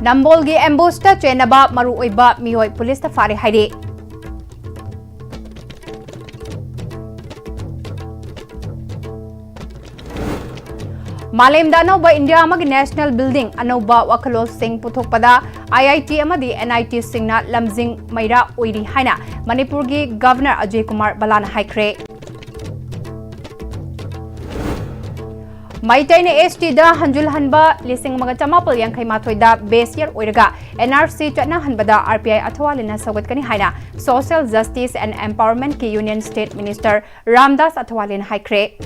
Nambolgi ambusta chenaba maru oiba mihoi police ta fare haire. Malemda anauba India amagi national building anauba wakalol sing puthokpada IIT amadi NIT singna lamjing maira oiri haina Manipurgi Governor Ajay Kumar Balana haikre. Maitaina ST da hanjul hanba lising mga chamapal yangkai mathoi da base year oiraga NRC chatna hanbada RPI athwalina sagat kani haina Social Justice and Empowerment ki Union State Minister Ramdas athwalin haikre.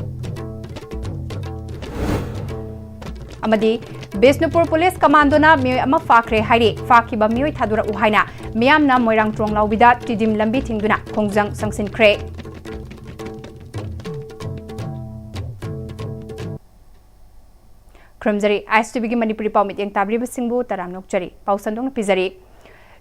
Amadi Bisnupur Police Commando na miyoy ama fakre hairi fakiba miyoy thadura uhaina miyam na moirang trong lawbida tidim lambi thingduna khongjang sangsin kre. Krumzari Ipm-Istv Manipuri Pawmit yang tabri basingbu taram nokchari pausandong pizari.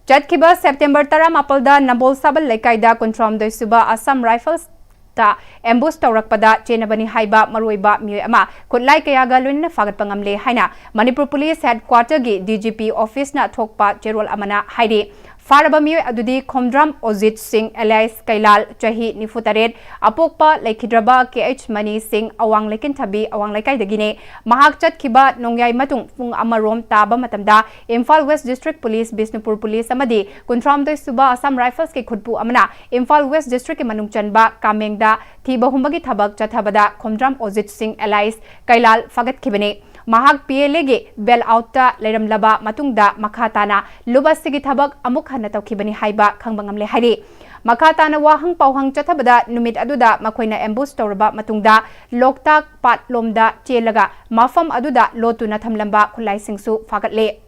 Chatkiba September taram apalda Nambol Sabal Lekaida Kontrom Doisuba Assam Rifles ta ambush tawrakpada chenabani haiba maruiba miyoy ama kutlai kayaga loina fagat pangamle haina Manipur Police Headquarter gi DGP office na thokpa cherol amana hairi faraba miyoy adudi Khomdram Ojit Singh alias Kailal chahi nifutaret apokpa lekhidraba KH Mani Singh awang lekin thabi awang laikai dagine mahak chatkhiba nongyai matung pung amarom taba matamda Imphal West District Police Bisnupur Police amadi Kontrom Doisuba Assam Rifles ke khutpu amana Imphal West District ke manungchanba Kameng thiba humbagi thabak chathabada Khomdram Ojit Singh alias Kailal fagat khibane mahak PLA ge bell out ta leramlaba matungda makhatana lubasigi thabak amuk hana tawkhibani haiba khangbangamle hairi makhatana wahang pauhang chathabada numit aduda makoina ambush tawraba matungda Loktak Pat lomda chelaga mafam aduda lotuna thamlamba khulai singsu fagatle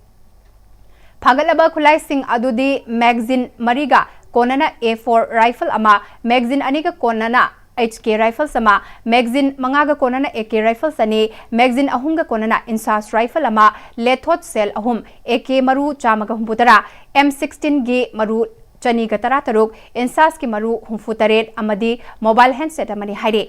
phagalaba khulai sing adudi magazine mariga konana A4 rifle ama magazine aniga konana HK rifle sama magazine mangaga konana AK rifle sani magazine ahunga konana insas rifle ama lethot cell ahum AK maru chamaga humputara M16 gi maru chani ga tara taruk insas ki maru humfutaret amadi mobile handset amani haire.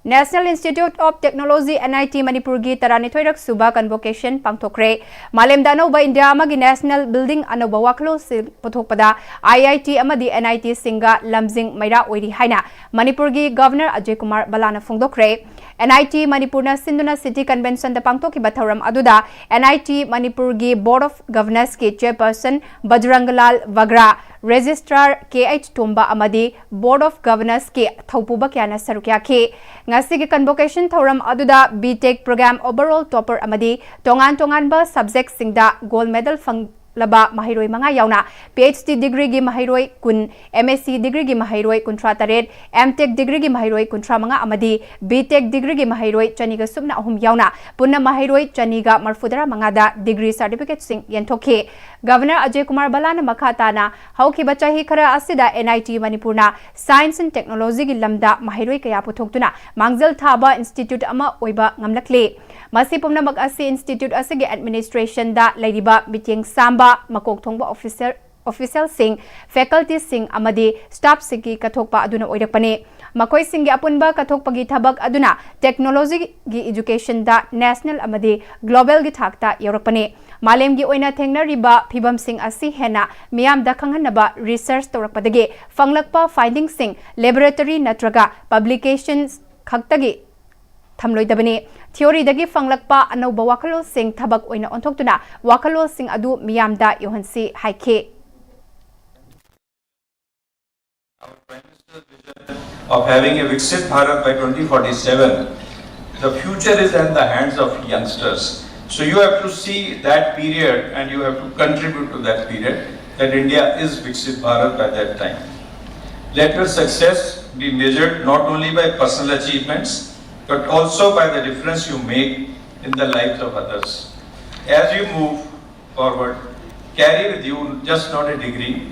National Institute of Technology NIT Manipur gi taranithoirak suba convocation pangthokre malemda anauba India amagi national building anauba waklo puthokpada IIT amadi NIT singa lamjing maira oiri haina Manipur gi Governor Ajay Kumar Balana phongdokre NIT Manipur na Sinduna City Convention da pangthokiba thoram aduda NIT Manipur gi Board of Governors ki chairperson Bajranglal Vagra Registrar KH Tumba amadi Board of Governors ki thaupuba kyana sarukya ki ngasi convocation thoram aduda BTech program overall topper amadi tongan ba subject singda gold medal laba mahiroi manga yauna PhD degree gi mahiroi kun MSc degree gi mahiroi kuntra taret MTech degree gi mahiroi kuntra manga amadi BTech degree gi mahiroi chaniga subna ahum yauna punna mahiroi chaniga marfudara manga da degree certificate sing yenthoke Governor Ajay Kumar Balana makhatana hauki bachahi khara asida NIT Manipurna Science and Technology gi lamda mahiroi kaya puthoktuna mangzal thaba institute ama oiba ngamlakle masi pumnamak asi institute asigi administration da leiriba miting samba makok thongba official sing faculty sing amadi staff sigi kathokpa aduna oirakpane makoi singi apunba kathokpagi thabak aduna technology gi education da national amadi global gi thakta yorakpane malem gi oina thengnariba phibam sing asi hena miyam da khanghanaba research torakpadagi fanglakpa findings sing laboratory natraga publications khaktagi thamloidabane theory dagi fanglakpa anauba wakalo sing thabak oina onthoktuna wakalo sing adu miyamda yohansi haike. Our Prime Minister's vision of having a Viksit Bharat by 2047, the future is in the hands of youngsters. So you have to see that period and you have to contribute to that period, that India is Viksit Bharat by that time. Let your success be measured not only by personal achievements, but also by the difference you make in the lives of others. As you move forward, carry with you just not a degree,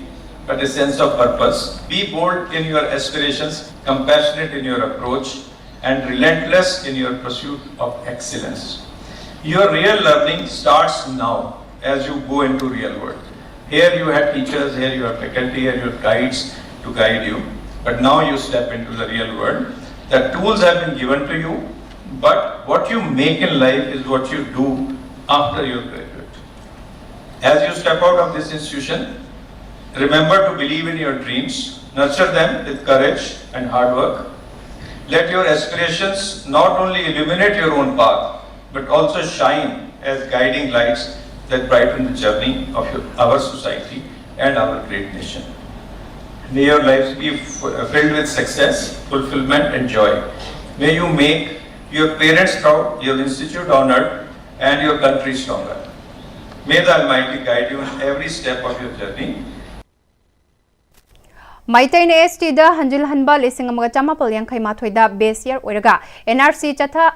but a sense of purpose. Be bold in your aspirations, compassionate in your approach, and relentless in your pursuit of excellence. Your real learning starts now as you go into real world. Here you have teachers, here you have faculty, here you have guides to guide you. But now you step into the real world. The tools have been given to you. but what you make in life is what you do after you graduate. As you step out of this institution, remember to believe in your dreams, nurture them with courage and hard work. Let your aspirations not only illuminate your own path, but also shine as guiding lights that brighten the journey of our society and our great nation. May your lives be filled with success, fulfillment and joy. May you make your parents proud, your institute honored, and your country stronger. May the Almighty guide you in every step of your journey. Maitai na ST da hanjil hanba lising amaga chamapal yang kai mathoi da base year oiraga NRC chatha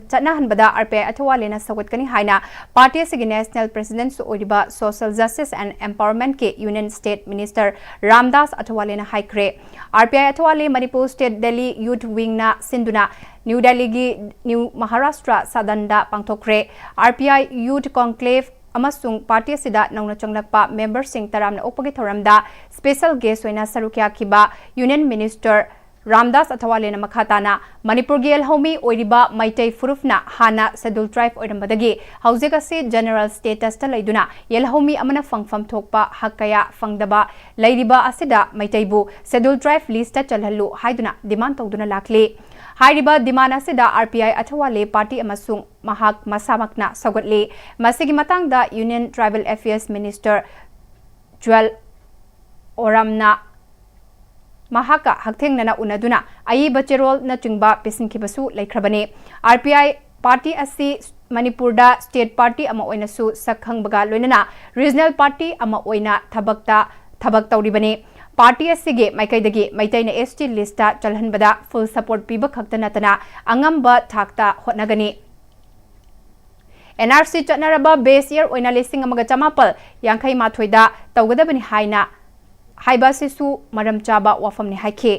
chatna hanbada RPI athwale na sagot kani haina party sigi national president su oiba social justice and empowerment ke union state minister Ramdas athwale na haikre RPI athwale Manipur state Delhi youth wing na sinduna New Delhi gi New Maharashtra sadanda pangthokre RPI youth conclave amasung party sida nauna changlakpa member sing taramna okpagi thoramda special guest oina sarukya kiba union minister Ramdas athwale na makhatana Manipur gi elhomi oiriba maitai furufna hana schedule tribe oirambadagi haujega se general status ta laiduna elhomi amana fangfam thokpa hakaya fangdaba lairiba asida maitaibu schedule tribe list ta chalhallu haiduna demand tawduna lakle Hairiba dimana sida RPI athwale party amasung mahak masamakna sagotle masigi matangda Union Tribal Affairs Minister Joel Oramna mahaka hakthengna unaduna ayi bacherol na chingba pesinkibasu laikhrabane RPI party asi Manipurda state party ama oina su sakhangbaga loinana regional party ama oina thabak tawribane Party asige maikaidagi maitaina ST lista chalhanbada full support piba khaktanatana angamba thakta hotnagani NRC chatnaraba base year oina lising amaga chamapal yankhai mathoida tawgadabani haina haiba sisu maram chaba wafamni haike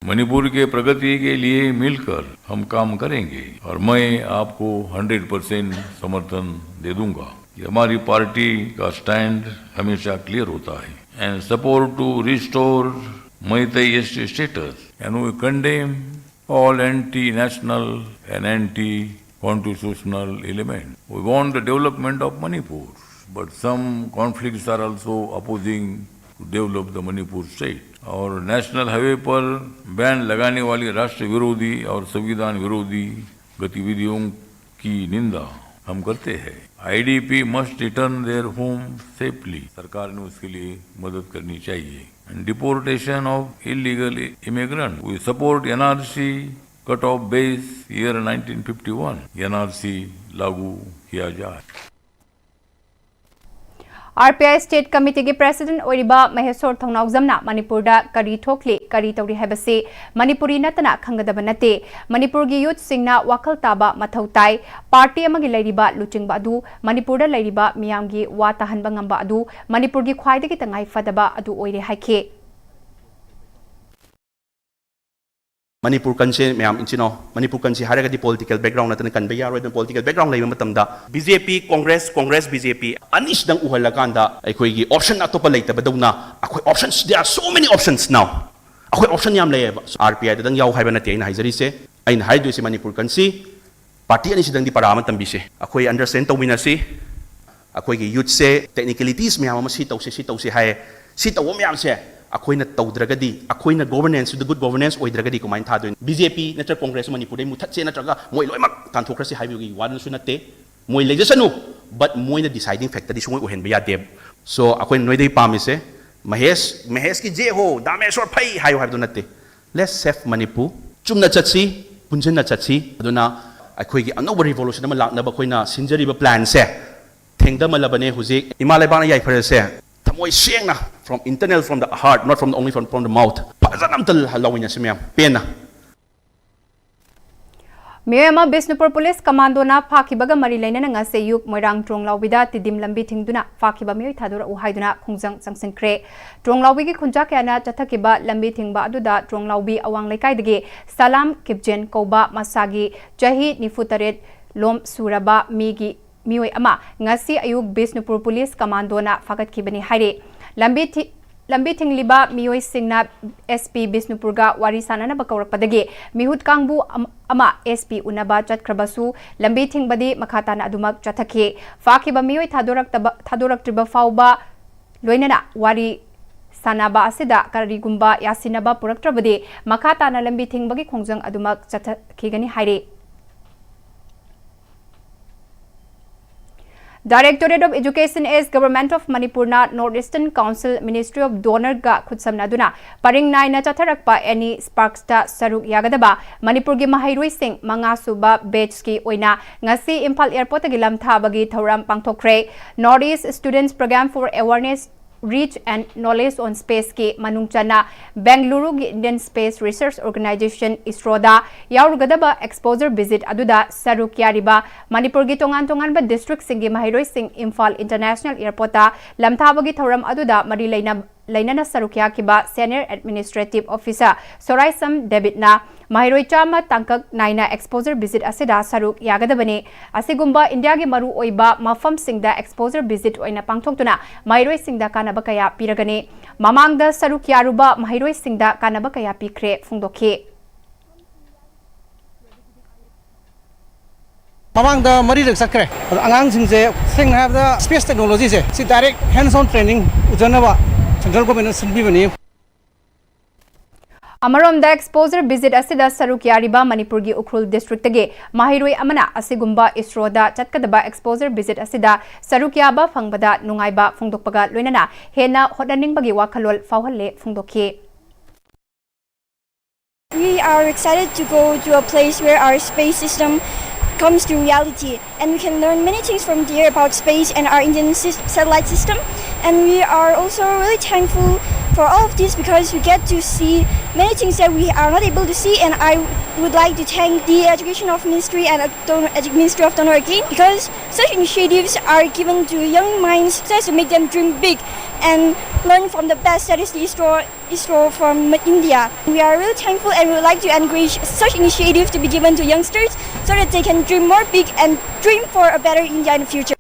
Manipur के प्रगति के लिए मिलकर हम काम करेंगे और मैं आपको 100% समर्थन दे दूंगा हमारी पार्टी का स्टैंड हमेशा क्लियर होता है and support to restore Meitei ST status and we condemn all anti national and anti constitutional element we want the development of Manipur but some conflicts are also opposing to develop the Manipur state और national highway पर ban लगाने वाली राष्ट्र विरोधी और संविधान विरोधी गतिविधियों की निंदा हम करते हैं IDP must return their home safely सरकार ने उसके लिए मदद करनी चाहिए and deportation of illegal immigrant we support NRC cut off base year 1951 NRC लागू किया जाए RPI State Committee ki President Oiriba Maheswar Thongnaujamna Manipurda kari thokli kari tawri haibase Manipuri natana khangadaba nate Manipur gi youth singna wakal taba mathau tai party amagi lairiba luchingba adu Manipurda lairiba miyam gi wa tahanba ngamba adu Manipur gi khwaidagi tangai fadaba adu oire haike Manipur kanse mayam inchino Manipur kanse haragadi political background natana kanba yaroi den political background leiba matamda BJP Congress BJP anish dang uhalakanda aikoi gi option atopa leitaba dauna akoi options there are so many options now akoi option yam leiba RPI dang yaw haiba nate aina haijari se aina haidu se Manipur kanse party anish dang di parama tambi se akoi understand tawina se akoi gi youth se technicalities mayam ma si tawse hai si taw mayam se akoina tawdragadi akoina governance the good governance oidragadi kumain thadoin BJP natra Congress Manipur dei muthat che natraga moi loimak tanthokrasi haibi wan su natte moi legisanu but moi na deciding factor di sungoi ohen ba deb so akoin noi dei pamise Mahesh ki je ho dameshwar phai hayo habdu natte let's save Manipur chumna chatsi punjana chatsi aduna akoi gi another revolution ma lakna ba koina sinjari ba plan se thengda malabane huji imalai bana yai phare se thamoi sengna from internal from the heart not from only from the mouth pazanam tal halawina semyam pena Miyama Bisnupur Police Commando na Fakibaga Marilaina nga se yuk moirang Tronglawida tidim lambi thingduna Fakiba mioi thadura uhaiduna khungjang sangsinkre Tronglawbi gi khunja kyana chathakiba lambi thingba aduda Tronglawbi awang lekaidagi Salam Kipjen Koba Masagi Chahi Nifutaret Lom Suraba Migi mioi ama ngasi ayuk Bisnupur Police Commando na fakat kibani haire lambi thingliba mioi singna SP Bisnupurga wari sanana bakawrakpadagi mihut kangbu ama SP unaba chatkrabasu lambi thingbadi makhatana adumak chathake fakiba mioi thadoraktriba fauba loinana wari sanaba asida karigumba yasinaba puraktrabadi makhatana lambi thingbagi khongjang adumak chathakigani haire. Directorate of Education is Government of Manipur na Northeastern Council Ministry of Donor ga khutsamnaduna paring nai na chatharakpa any sparks ta saruk yagadaba Manipur gi mahairoi sing manga suba batch ki oina ngasi Imphal Airport gi lamthabagi thoram pangthokre Northeast Students Program for Awareness Reach and Knowledge on Space ki manungchana Bengaluru gi Indian Space Research Organization ISRO da yaurgadaba exposure visit aduda saruk yariba Manipur gi tongan ba district singi mahairoi sing Imphal International Airport ta lamthabagi thoram aduda mari lainana sarukya kiba Senior Administrative Officer Soraisam David na mahairoi chama tangkak naina exposure visit asida saruk yagadabani asigumba India gi maru oiba mafam singda exposure visit oina pangthoktuna mahairoi singda kanaba kaya piragani mamangda saruk yaruba mahairoi singda kanaba kaya pikre fungdokhi. Mamang the Mari Sakre, Angang Singse, Sing have the space technology, see direct hands on training, Ujanava, Central Government Sibini. Amarom da exposure visit asida saruk yariba Manipur gi Ukhrul district ge mahiroi amana asigumba ISRO da chatkadaba exposure visit asida saruk yaba fangbada nungaiba fungdokpaga loinana hena hodaning bagi wakhalol fawhalle fungdokhi. We are excited to go to a place where our space system comes to reality, and we can learn many things from there about space and our Indian satellite system. And we are also really thankful for all of this because we get to see many things that we are not able to see. And I would like to thank the Education of Ministry and Ministry of Donor again, because such initiatives are given to young minds just to make them dream big and learn from the best, that is the ISRO from India. We are really thankful and we would like to encourage such initiatives to be given to youngsters so that they can dream more big and dream for a better India in the future.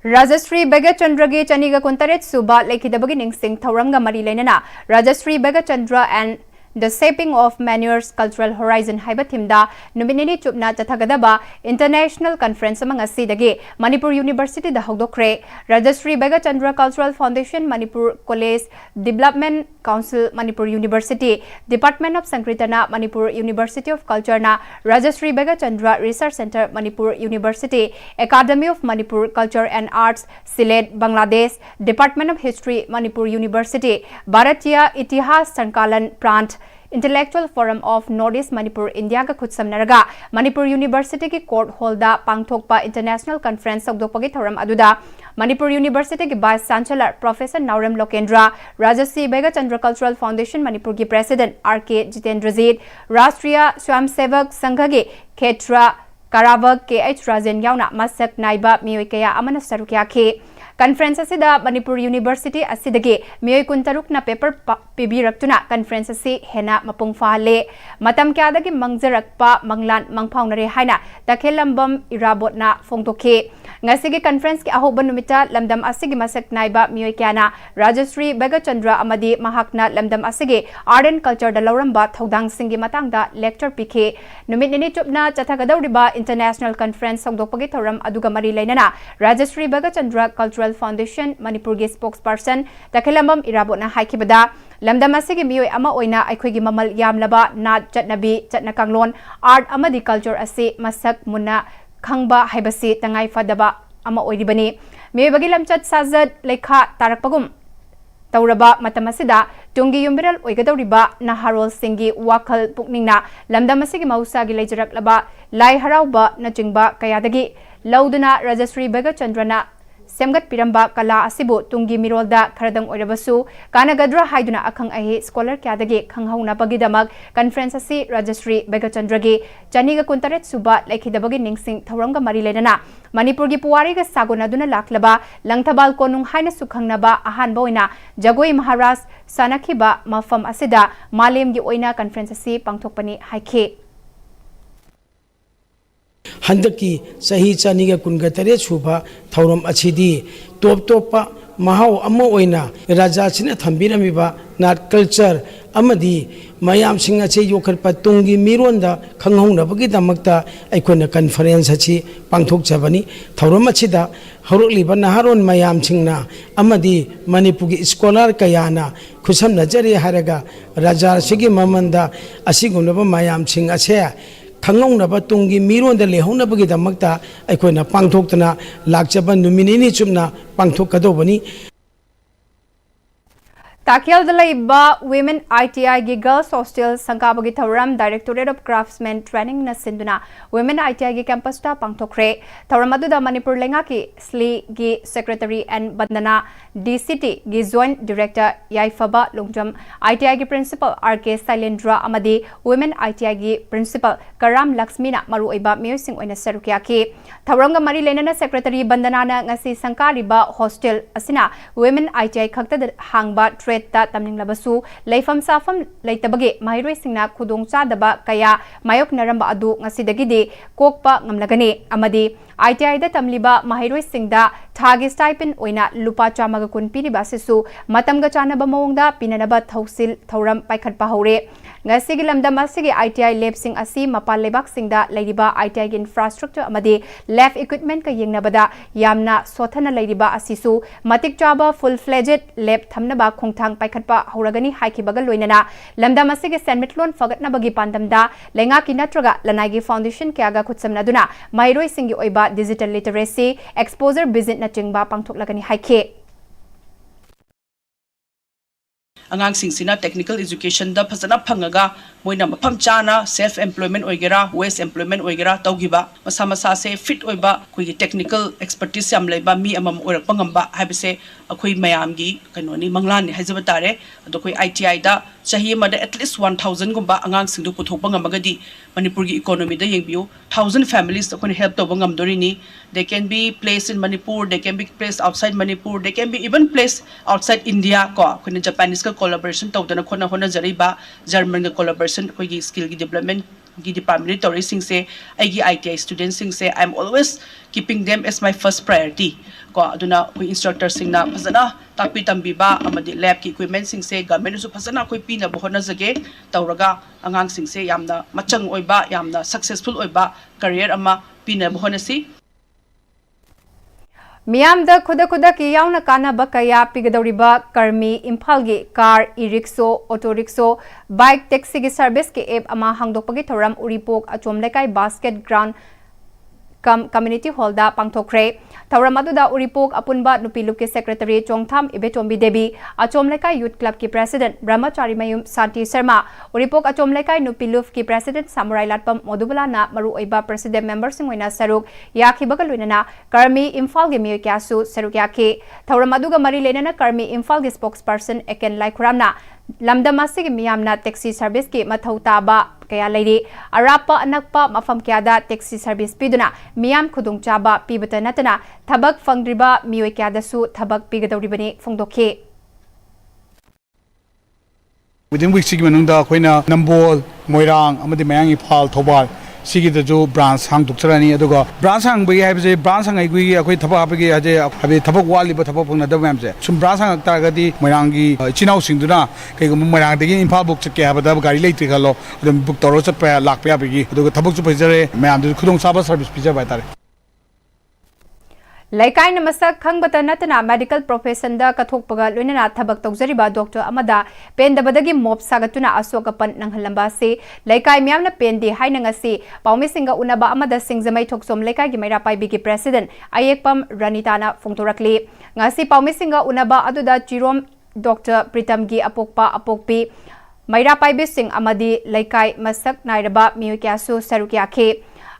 Rajastri Bega Chandra ge Chaniga Kuntaret Suba Lekidabagi Ningsing Tauramga Mari Lenana Rajastri Bega Chandra and the Shaping of Manure's Cultural Horizon Haibatimda Numinini Chupna Chathagadaba International Conference among Asidagi Manipur University the Hogdokre Rajastri Bega Chandra Cultural Foundation Manipur College Development Council Manipur University Department of Sankritana Manipur University of Culture na Rajastri Bega Chandra Research Center Manipur University Academy of Manipur Culture and Arts Sylhet Bangladesh Department of History Manipur University Bharatiya Itihas Sankalan Prant Intellectual Forum of Northeast Manipur India ga khutsamnaraga Manipur University ki court hall da pangthokpa international conference sogdokpagi thoram aduda Manipur University ki Vice Chancellor Professor Nauram Lokendra Rajastri Bega Chandra Cultural Foundation Manipur ki President RK Jitendrajit Rashtriya Swayamsevak Sangha gi Khetra Karavak KH Rajan yauna masak naiba mioi kaya amana sarukya ke Conference asida Manipur University asidagi mioi kuntaruk na paper pibiraktuna conference asi hena mapung fahale matam kyadagi mangjarakpa manglan mangphaunare haina takhelambam irabot na phongtokhe ngasigi conference ki ahoban numita lamdam asigi masak naiba mioi kyana Rajastri Bega Chandra amadi mahakna lamdam asigi art and culture da lauramba thodang singi matangda lecture pikhe numit nini chupna chathagadawriba international conference songdokpagi thoram aduga mari lainana Rajastri Bega Chandra Cultural Foundation Manipur gi spokesperson takhelambam irabot na haikibada lamdam asigi mioi ama oina aikhoigi mamal yamlaba nat chatnabi chatnakanglon art amadi culture asi masak munna khangba haibasi tangai fadaba ama oiribani mioi bagi lamchat sajat lekha tarakpagum tauraba matamasida tungi yumbiral oigadawriba naharol singi wakhal pukningna lamdam asigi mausa gi leijarak laba lai harauba na chingba kayadagi lauduna Rajastri Bega Chandrana Semgat Piramba Kala Asibu Tungi Mirolda Karadang Oirabasu Kanagadra Haiduna Akang Ahi Scholar Kyadagi Kanghauna Pagidamag Conference Asi Rajastri Bega Chandragi Chaniga Kuntaret Suba Lekidabagi Ningsing Thauranga Marilenana Manipur gi Puwari ga Sagonaduna Laklaba Langthabal Konung Haina Sukhangnaba Ahanba Oina Jagoi Maharaj Sanakhiba Mafam Asida Malem gi Oina Conference Asi Pangthokpani Haikhe Handaki Sahi Chaniga Kungatare Suba Thauram Achidi Top Topa mahau amma oina raja china thambiramiba nat culture amadi mayam singa che yokhat patungi mironda khanghongna bagi damakta aikona conference achi pangthok chabani thoram achida horokliba naharon mayam singna amadi manipugi scholar kayana khusam najari haraga raja sigi mamanda asigumnaba mayam sing ache khangongna tungi mironda lehongna bagi damakta aikona pangthoktana lakchaba numinini chumna pangthokadobani Takyal Dalaiba Women ITI gi Girls Hostel Sangkabagi Tauram Directorate of Craftsmen Training na Sinduna Women ITI gi campus ta pangthokre Tauramadu da Manipur lenga ki SLI gi Secretary and Bandana DCT gi Joint Director Yaifaba Longjam ITI gi Principal RK Sailendra Amadi Women ITI gi Principal Karam Laxmina Maru Iba Music oina Sarukya ki Tauranga Mari Lenana Secretary Bandana na ngasi Sangkariba Hostel asina Women ITI khakta hangba ta tamning labasu leifam safam leitabagi mahiroi singna khudong chadaba kaya mayok naramba adu ngasidagidi kokpa ngamlagani amadi ITI da tamliba mahiroi singda thagi stipend oina lupa chamaga kun piniba sisu matamga chanaba mawongda pinanaba thausil thauram paikhatpa hore ngasigi lamdam asigi ITI lab sing asi mapal lebak singda leiriba ITI gi infrastructure amadi lab equipment ka yengnabada yamna sothana leiriba asisu matik chaba full fledged lab thamnaba khongthang paikhatpa horagani haikibaga loinana lamdam asigi senmitlon fagatna bagi pandamda lenga ki natraga lanagi foundation kyaga khutsamna duna mairoi singi oiba digital literacy exposure visit na chingba pangthoklagani haike angangsing technical education da phasana phangaga moina mafam chana self employment oigera waste employment oigera tawgiba masa masa se fit oiba koi technical expertise am leiba mi amam oirak pangamba habise akoi mayam gi kanoni manglan ni hajaba tare ado koi ITI da chahi mada at least 1000 gumba angangsing du puthokpa ngamagadi manipur gi economy da yengbiu 1000 families akoi help to bangam dorini they can be placed in Manipur, they can be placed outside Manipur, they can be even placed outside India ko koi Japanese ka collaboration tawdana khona hona jariba German ka collaboration koi gi skill gi development gi department tori sing se igi ITI students sing se I'm always keeping them as my first priority ko aduna koi instructor sing na phasana takpi tambiba amadi lab ki equipment sing se government su phasana koi pina bo hona jage tawraga angang sing se yamna machang oiba yamna successful oiba career ama pina bo hona si Miam da khuda ki yauna kana bakaya pigadoriba karmi Imphal gi car e-rickshaw auto rickshaw bike taxi gi service ki app ama hangdokpagi thoram uripok achom lekai basket ground community hall da pangthokre thoram adu da uripok apunba nupiluk ki secretary chongtham ibetombi debi achom lekai youth club ki president brahmachari mayum santi sharma uripok achom lekai nupiluf ki president samurai latpam modubala na maru oiba president member singoina saruk yakhibaga loinana karmi Imphal gi miyo kyasu saruk yakhi thoram adu ga mari lenana karmi Imphal gi spokesperson eken laikhuramna lamdamasi gi miyamna taxi service ki mathau taba kaya leiri arapa anakpa mafam kyada taxi service piduna miyam khudung chaba pibata natana thabak fangriba miyoi kyada su thabak pigadoribani phongdokhe within week sigi manungda khoina Nambol Moirang amadi Mayang Imphal Thobal sigi da jo branch hang dukcharani aduga branch hang bai haibse branch hang aigui akoi thaba apagi aje habe thabak wali ba thabak phongna da mamse sum branch hang ta gadi Moirang gi chinau singduna kai gum Moirang de gi Imphal book chake habada gari leitri khalo adum book toro chapa lakpa abigi aduga thabak chu phaijare mayam du khudong saba service pija bai tare Laikai na masak khangbata natana medical profession da kathokpaga loinana thabak tawjariba doctor amada pendabadagi mop sagatuna asokapan nanghalamba se laikai myamna pendi haina ngasi paumisinga unaba amada singjamai thoksom laikai gi maira pai bigi president ayekpam ranitana phongtorakli ngasi paumisinga unaba aduda chirom doctor pritam gi apokpi maira pai bising amadi laikai masak nairaba miyokyasu sarukyakhe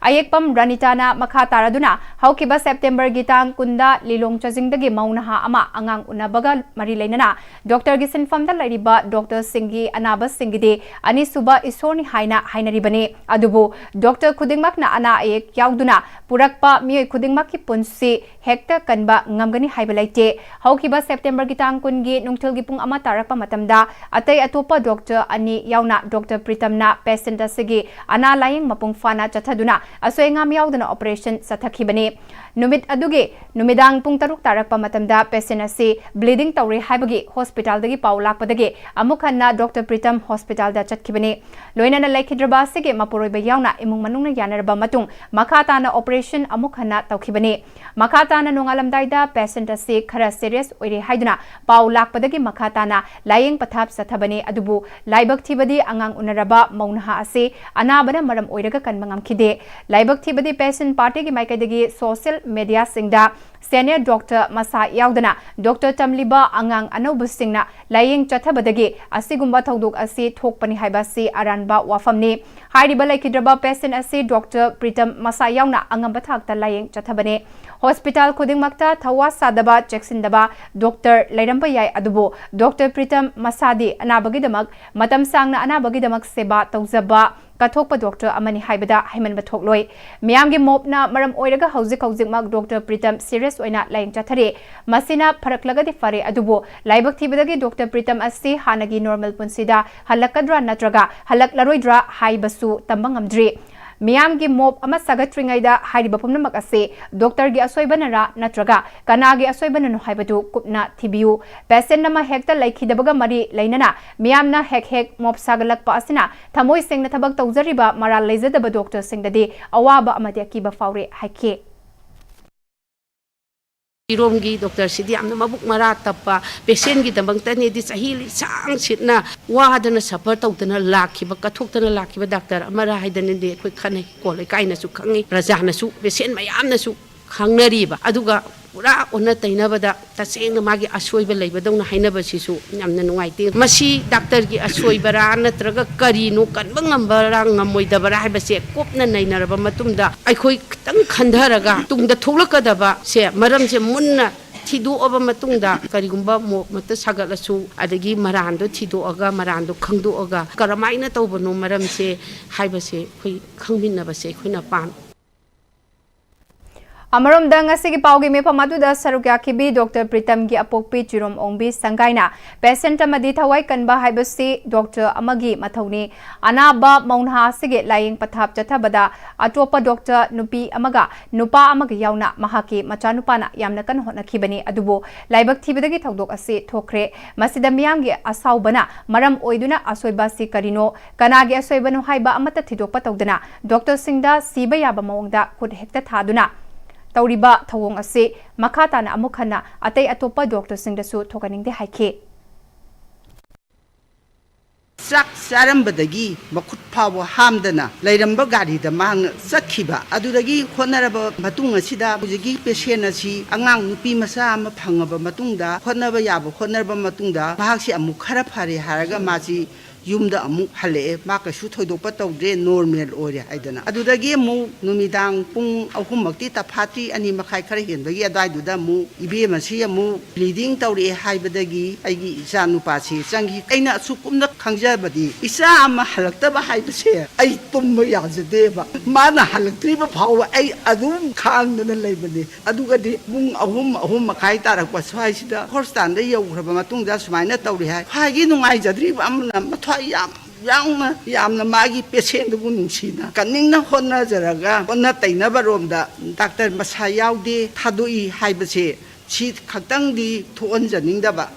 Ayekpam Ranitana Makha Taraduna, Haukiba September Gitang Kunda Lilong Chazingdagi Maunaha Ama Angang Unabaga Marilainana, Dr. Gisin Famda Lariba, Dr. Singi Anaba Singide, Anisuba Isoni Haina Hainaribane, Adubu, Dr. Kudingmakna Ana Ayek Yauduna, Purakpa Mio Kudingmaki Punsi, Hector Kanba Ngamgani Haibalaite, Haukiba September Gitang Kungi Nungtilgipung Ama Tarakpa Matamda, Atay Atopa Dr. Ani Yauna, Dr. Pritamna, Pesenda Sigi, Ana Laying Mapung Fana Chataduna, asoi ngam yaudana operation sathakibani numit aduge numidang pung taruk tarakpa matamda patient ase bleeding tawri haibagi hospital dagi paw lakpadagi amukhanna Dr. Pritam hospital da chatkibani loinana laikhidraba sige mapuroi ba yauna imung manungna yanaraba matung makhatana operation amukhanna tawkhibani makhatana nongalamdai da patient ase khara serious oire haiduna paw lakpadagi makhatana layeng pathap sathabani adubu laibak thibadi angang unaraba maunha ase anabana maram oiraga kanmangam khide laibak thibadi patient party gi maikadagi social media singda senior doctor masa yaudana Dr. Tamliba angang anobu singna layeng chathabadagi asigumba thodok asi thokpani haibasi aranba wafamni hairiba laikhidraba patient asi Dr. Pritam masa yauna angamba thakta layeng chathabane hospital khudingmakta thawa sadaba checksindaba doctor lairamba yai adubo Dr. Pritam masadi anabagidamak matam sangna anabagidamak seba tawzaba kathokpa doctor amani haibada haimanba thokloi miyamgi mopna maram oiraga hauzik Dr. Pritam serious oina layeng chathare masina pharaklagadi fare adubo laibak thibadagi Dr. Pritam asi hanagi normal punsida halakadra natraga halaklaroi haibasu tambangamdri miyamgi mop ama sagatringaida hairiba pumnamak ase doctor gi asoibanara natraga kanagi asoibananu haibadu kupna thibiu patient nama hekta laikhidabaga mari leinana miyamna hek mop sagalakpa asina thamoi singna thabak tawjariba maral leizadaba doctor singdadi awaba amadi akiba faure haike Iromgi Dr. Sidi amna mabuk mara tappa patient gi damang tane di sahili sang sitna wadana suffer tawdana lakhiba kathokdana lakhiba doctor amara haidana de khoi khane kolai kaina su khangi rajana su patient mayamna su khangnariba aduga pura onna tainabada tasengna magi asoiba leibadongna hainaba sisu yamna nuaite masi doctor gi asoibara natraga karino kanba ngambara ngamoidabara haibase kopna nainaraba matumda aikhoi kitang khandharaga tungda thoglakadaba se maramse munna thidoaba matungda karigumba mo mata sagalasu adagi marando thidoaga marando khangdoaga karamaina tawbano maramse haibase khoi khangminabase khoina pan Amarom dang asigi paugi me pamadu sarukya khibi Dr. Pritam gi apokpi chirom ongbi sangaina patient amadi thawai kanba haibasi Dr. amagi mathauni anaba maunha asigi laying pathap chathabada atopa Dr. nupi amaga nupa amaga yauna mahaki machanupana yamna kan hona khibani adubo laibak thibadagi thodok ase thokre masida miyamgi asaubana maram oiduna asoibasi karino kanagi asoibanu haiba amata thidokpa tawdana Dr. Singda siba yaba mawngda khud hekta thaduna Tauriba thawong ase makhatana amukhana atei atopa doctor singdasu thokaningde haike sak sarambadagi makut phawo hamdana lairamba gari da mang sakhiba adudagi khonaraba matung asida bujigi patient asi angang nupi masa ama phangaba matungda khonaba yaba khonarba matungda bahaksi amuk khara phare haraga maji yumda amuk hale ma ka shu thoidokpa tawdre normal ore haidana adudagi mu numidang pung ahummakti taphati ani makhai khara henbagi adaiduda mu ibe masi mu bleeding tawri haibadagi aigi isa nupasi changi aina sukumna khangjabadi isa ama halaktaba haibase ai tumma yajadeba mana halaktriba phawa ai adum khangdana leibani adugadi mung ahum makhai tarakpa swaisida horstan da yaugraba matungda sumaina tawri hai phagi nungai jadriba amna yamna magi patient bu nungsina kaningna honna jaraga honna tainaba romda doctor masa yaude thadoi haibase chi khaktang di thon janingdaba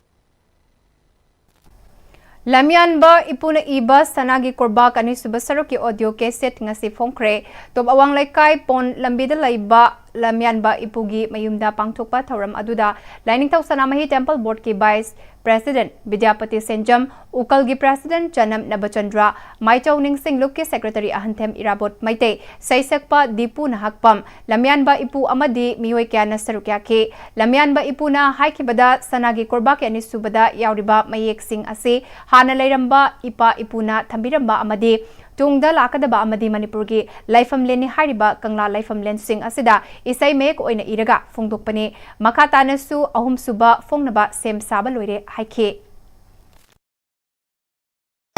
Lamyan ba ipuna iba sanagi korba kani subasaro ki audio cassette ngasi phongkre top awang laikai pon lambida laiba lamyan ba ipugi mayumda pangthokpa thoram aduda lining thaw sanamahi temple board ki vice president Vidyapati Senjam ukal gi president Chanam Nabachandra Maichau Ningsing Luk ki secretary Ahanthem Irabot Maite Saisakpa Dipu Nahakpam lamyan ba ipu amadi mioi kya nasarukya ke lamyan ba ipuna haikibada sanagi korba ke ani subada yauriba mayek sing ase hana lairamba ipa ipuna thambiramba amadi tungda lakadaba amadi Manipuri laifam leni hariba kangla laifam len sing asida isai mek oina iraga phongdokpani makhatana su ahum suba phongnaba sem saba loire haike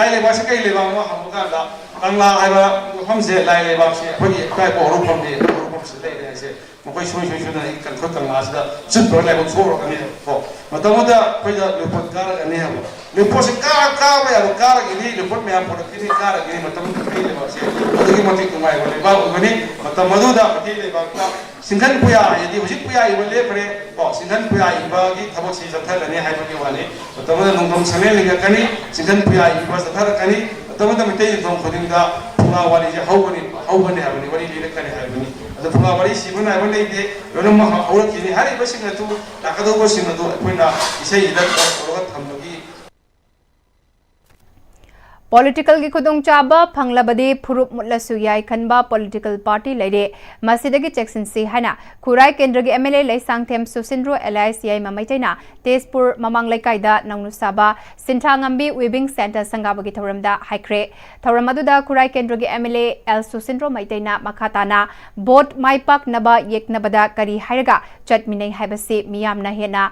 lai leba se kai leba ma hamuka da kangla haiba hamse lai leba se phoi kai ko ru phom se lai le se mokoi shoi na kan khot kangla sida chut pro lai bo choro kan ko matamuda phoi da le pot kara kan ne ha le po se kara ba ya kara gi le pot me am pot ki kara gi matamuda kai leba se adagi मतिक नुंगाइबा लेबाक ओइबनि मतम मदुदा मति लेबाकता सिंघन पुया यदि हुजिक पुया इबा लेफ्रे को सिंघन पुया इबागी थबक सि जथरनि हाइबनि वानि मतमदा नोंदम सने लेगकनि सिंघन पुया इबा जथरकनि मतमदा मिते युद्धम खुदिंदा फुंगा वाली जे हौबनि हाबनि वाली लेकनि हाइबनि अद फुंगा वाली सिबन हाइबन लेदे लोनम हौरकिनि हारिबा सिंगतु ताकदोबा सिंगतु अखोइना इसै इदर ओरगा थमबगी Political की खुदोंग चाबा फंगलबदे फुरुप मुतलसु याई खनबा political party लेरे मसीदगी चेक्सिन सी हैना खुराई केंद्र के MLA लेसांग थेम सुसिंद्रो एलाइस याई ममैतैना तेजपुर ममांग लेकाइदा नंगनुसाबा सिंथांगंबी वीविंग सेंटर संगाबगी थौरमदा हाइक्रे थौरम अदुदा खुराई केंद्र के MLA एल सुसिंद्रो मैतैना मखाताना बोट माइपाक नबा येकनबदा करी हाइरगा चटमिनै हाइबसी मियामना हेना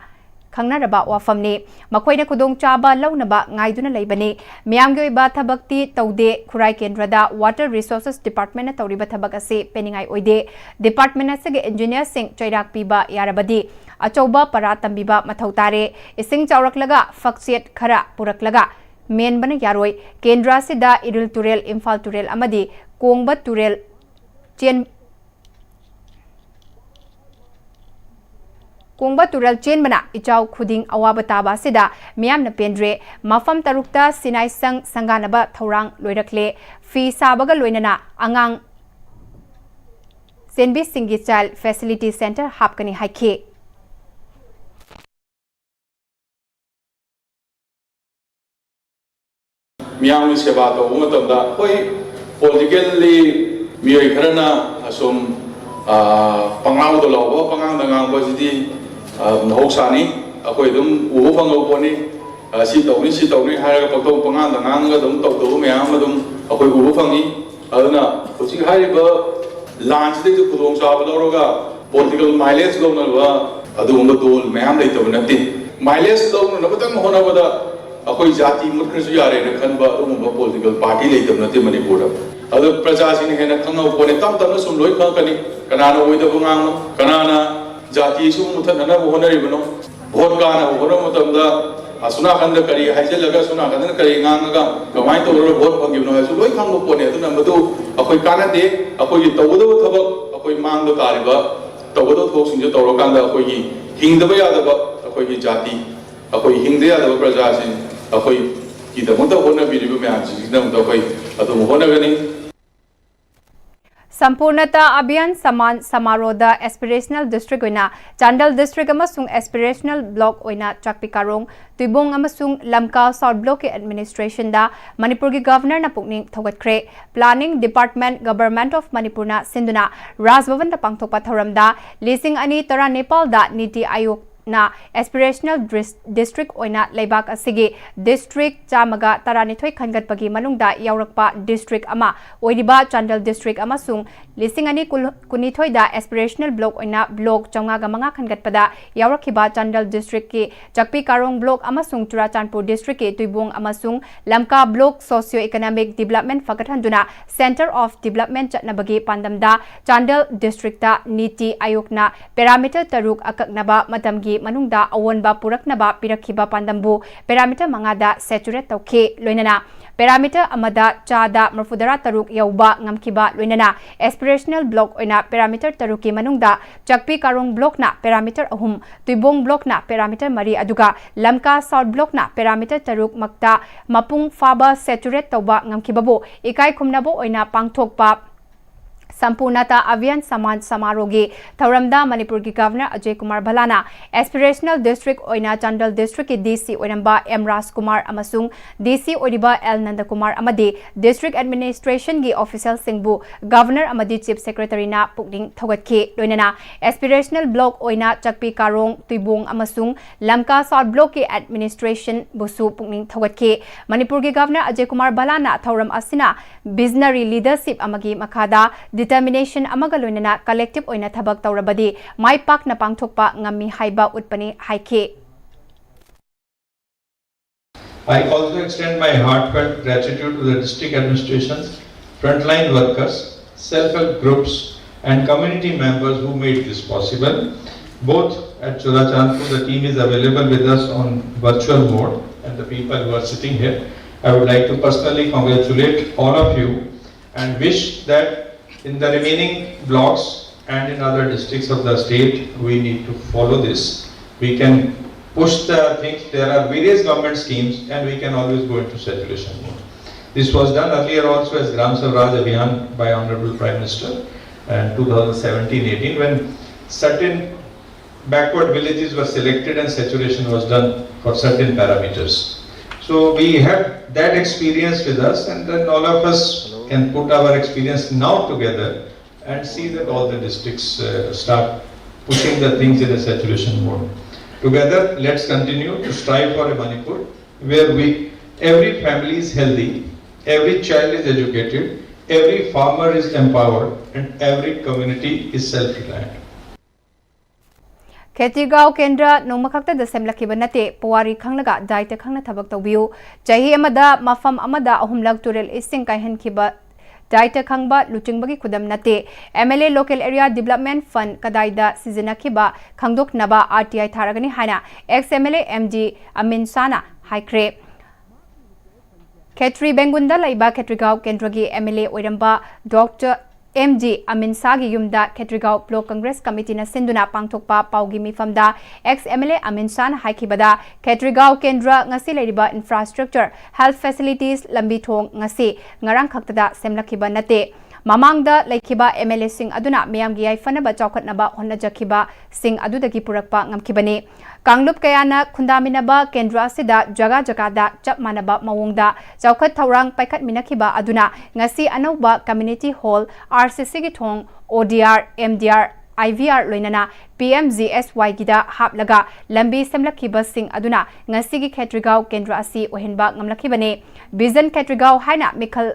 खंगनारबा वाफमने मखोइना खुदोंग चाबा लौनबा गाइदुना लेबने मियामगे ओइबा थबक्ति तौदे खुराई केंद्रदा वाटर रिसोर्सेस डिपार्टमेंट तौरिबा थबक असे पेनिंगाई ओइदे डिपार्टमेंट असेगे इंजीनियर सिंह चैराक पीबा यारबदी अचौबा परा तंबिबा मथौ तारे इसिंग चावरकलगा फक्सेट खरा पुरकलगा मेनबना यारोय केंद्र असिदा इरिल तुरेल इम्फाल तुरेल अमदी कोंगबा तुरेल चेन कोंगबा तुरल चेनबना इचाउ खुदिंग अवाब ताबा सिदा मियामना पेंद्रे मफम तरुक्ता सिनाई संग संगानबा थौरांग लोइरखले फी साबगा लोइनना अंगांग सेनबी सिंगी चाइल्ड फैसिलिटी सेंटर हापकनी हाइखे मियामनि सेवा तौबा मतमदा होय पॉलिटिकली मियोय खरना असुम पंगांग दो लावबा पंगांग दंगांग बजिदी नहौसानी अखोय दुम उबो फंगो पोनी सी तौनी हायगा पक्तो पंगांग दंगांग दुम तौदो मयाम दुम अखोय उबो फंगी अदुना हुजि हायबा लांच दे खुदोंग चाब लौरगा पॉलिटिकल माइलेज लौनबा अदुम दोल मयाम लेतब नते माइलेज लौनबतंग होनबदा अखोय जाति मुत्खरसु यारे न खनबा अदुम पॉलिटिकल पार्टी लेतब नते मणिपुर अदु प्रजासिन हेन खंगौ पोने तम तम सुम लोय खंकनी कनाना ओइदब गांग कनाना जाति सु मुथनना होनरिबनो भोट गाना होनो मतमदा असुना खंद करी हाइजेलगा सुना खंद करी गांगगा कमाय तो भोट फंगिबनो हाइसु लोय खंगो पोने अदुना मदु अखोय कानादे अखोय तौदब थबक अखोय मांगदो तारिबा तौदो थोकसिंजे तौरकांदा अखोय हिंगदबा यादबा अखोय जाति अखोय हिंगदे यादबा प्रजासिन अखोय की दमत होनबिरिबा म्यामसि दमत अखोय अदुम होनगनी संपूर्णता अभियान समान समारोह aspirational district Chandel district aspirational block चाकपिकारों तुबोंग लमका साउथ ब्लॉक के एडमिनिस्ट्रेशन मणिपुर की गवर्नर पुकनिंग थौगत्रे planning department government of Manipur सिंधुना राजभवन पांगथोकपा थौरमदा 2019 नीति आयोग ना एस्पिरेशनल डिस्ट्रिक्ट ओइना लेबाक असिगे डिस्ट्रिक्ट चामगा तरानिथोय खनगतपगी मनुंगदा यावरकपा डिस्ट्रिक्ट अमा ओइदिबा चांडल डिस्ट्रिक्ट अमसुंग 2019 दा एस्पिरेशनल ब्लॉक ओइना ब्लॉक 405 खनगतपदा यावरखिबा चांडल डिस्ट्रिक्ट के चकपी कारोंग ब्लॉक अमसुंग चुराचांदपुर डिस्ट्रिक्ट के तुइबोंग अमसुंग Lamka block socio economic development फगतहंदुना सेंटर ऑफ डेवलपमेंट चटनबगी पांदमदा चांडल डिस्ट्रिक्ट नीति आयोगना पैरामीटर तरुक अककनबा मतमगी मनुंगदा अवोनबा पुरकनबा पिरखिबा पांदमबु पैरामीटर मंगादा सेचुरेट तौखे लोइनना पैरामीटर अमदा चादा मरफुदरा तरुक यौबा ngамखिबा लोइनना एस्पिरेशनल ब्लॉक ओइना पैरामीटर तरुकी मनुंगदा चकपी कारोंग ब्लॉकना पैरामीटर अहुम तुइबोंग ब्लॉकना पैरामीटर मरी अदुगा लमका साउथ ब्लॉकना पैरामीटर तरुक मक्ता मपुंग फाबा सेचुरेट तौबा ngамखिबाबो इकाई खुमनाबो ओइना पांगथोकपा संपूर्णता अभियान समान समारोह थौरमदा मणिपुर की गवर्नर अजय कुमार भलाना एस्पिरेशनल डिस्ट्रिक्ट ओइना चांडल डिस्ट्रिक्ट की डीसी ओइनबा एम राजकुमार अमसुंग डीसी ओइबा एल नंदकुमार अमदी डिस्ट्रिक्ट एडमिनिस्ट्रेशन की ऑफिशियल सिंबु गवर्नर अमदी चीफ सेक्रेटरी ना पुकनिंग थौगतखे लोइनना एस्पिरेशनल ब्लॉक ओइना चकपी कारोंग तुइबोंग अमसुंग लमका साउथ ब्लॉक की एडमिनिस्ट्रेशन बुसु पुकनिंग थौगतखे मणिपुर की गवर्नर अजय कुमार भलाना थौरम असिना विजनरी लीडरशिप अमगी मखादा determination amaga loinana collective oina thabak tawrabadi mai pakna pangthokpa ngami haiba utpani haike. I also extend my heartfelt gratitude to the district administrations, frontline workers, self-help groups and community members who made this possible. Both at Churachandpur, the team is available with us on virtual mode, and the people who are sitting here. I would like to personally congratulate all of you and wish that in the remaining blocks and in other districts of the state, we need to follow this. We can push the things. There are various government schemes, and we can always go into saturation mode. This was done earlier also as Gram Swaraj Abhiyan by Honorable Prime Minister in 2017-18, when certain backward villages were selected and saturation was done for certain parameters. So we have that experience with us, and then all of us can put our experience now together and see that all the districts start pushing the things in a saturation mode. Together, let's continue to strive for a Manipur where every family is healthy, every child is educated, every farmer is empowered, and every community is self-reliant. Ketigao Kendra Nomakakta the Semlakiba Nate, Puari Kanglaga, Daita Kangna Tabak the View, Jahi Amada, Mafam Amada, Ahumlag Turel Ising Kaihan Kiba, Daita Kangba, Lutingbagi Kudam Nate, MLA Local Area Development Fund, Kadaida, Sizinakiba, Kangdok Naba, RTI Taragani Hana, ex-MLA MG Amin Sana, High Crepe. Ketri Bengunda Laiba Ketrigao Kendragi MLA Oiramba, Dr. MG Amin Sagi Yumda Ketrigao Block Congress Committee na Sinduna Pangtokpa Paugi Mifamda ex-MLA Amin San Haikibada Ketrigao Kendra ngasi leriba infrastructure health facilities lambi thong ngasi ngarang khaktada semlakiba nate Mamangda Laikiba MLA Sing Aduna Miamgi Fanaba Chokatnaba Honajakiba Sing Adudagi Purakpa Ngamkibani Kanglup Kayana Kundaminaba Kendra Sida Jaga Jagada Chap Manaba Mawongda Chaukat Taurang Paikat Minakiba Aduna Ngasi Anoba Community Hall RCC Githong ODR MDR IVR Loinana Pm-Istv Gida Haplaga Lambi Semlakiba Sing Aduna Ngasigi Ketrigao Kendra Asi Ohenba Ngamlakibane Bizan Ketrigao Haina Mikal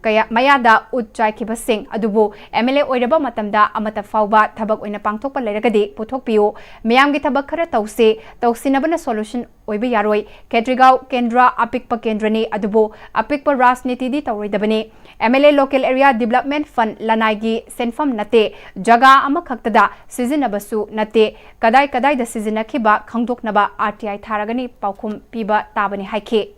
Kaya Mayada Uchai Kibasing Adubu MLA Oiraba Matamda Amata Fauba Tabak Oina Pangtokpa Leragadi Puthokpiu Miyamgi Tabak Khara Tause Tausinabana Solution Oiba Yaroi Ketrigao Kendra Apikpa Kendrani Adubu Apikpa Rasniti Di Tauridabani MLA Local Area Development Fund Lanaigi Senfam Nate Jaga Amakaktada Sizinabasu Nate Kadai Kadai da Sizinakiba Kangdoknaba RTI Taragani Paukum Piba Tabani Haike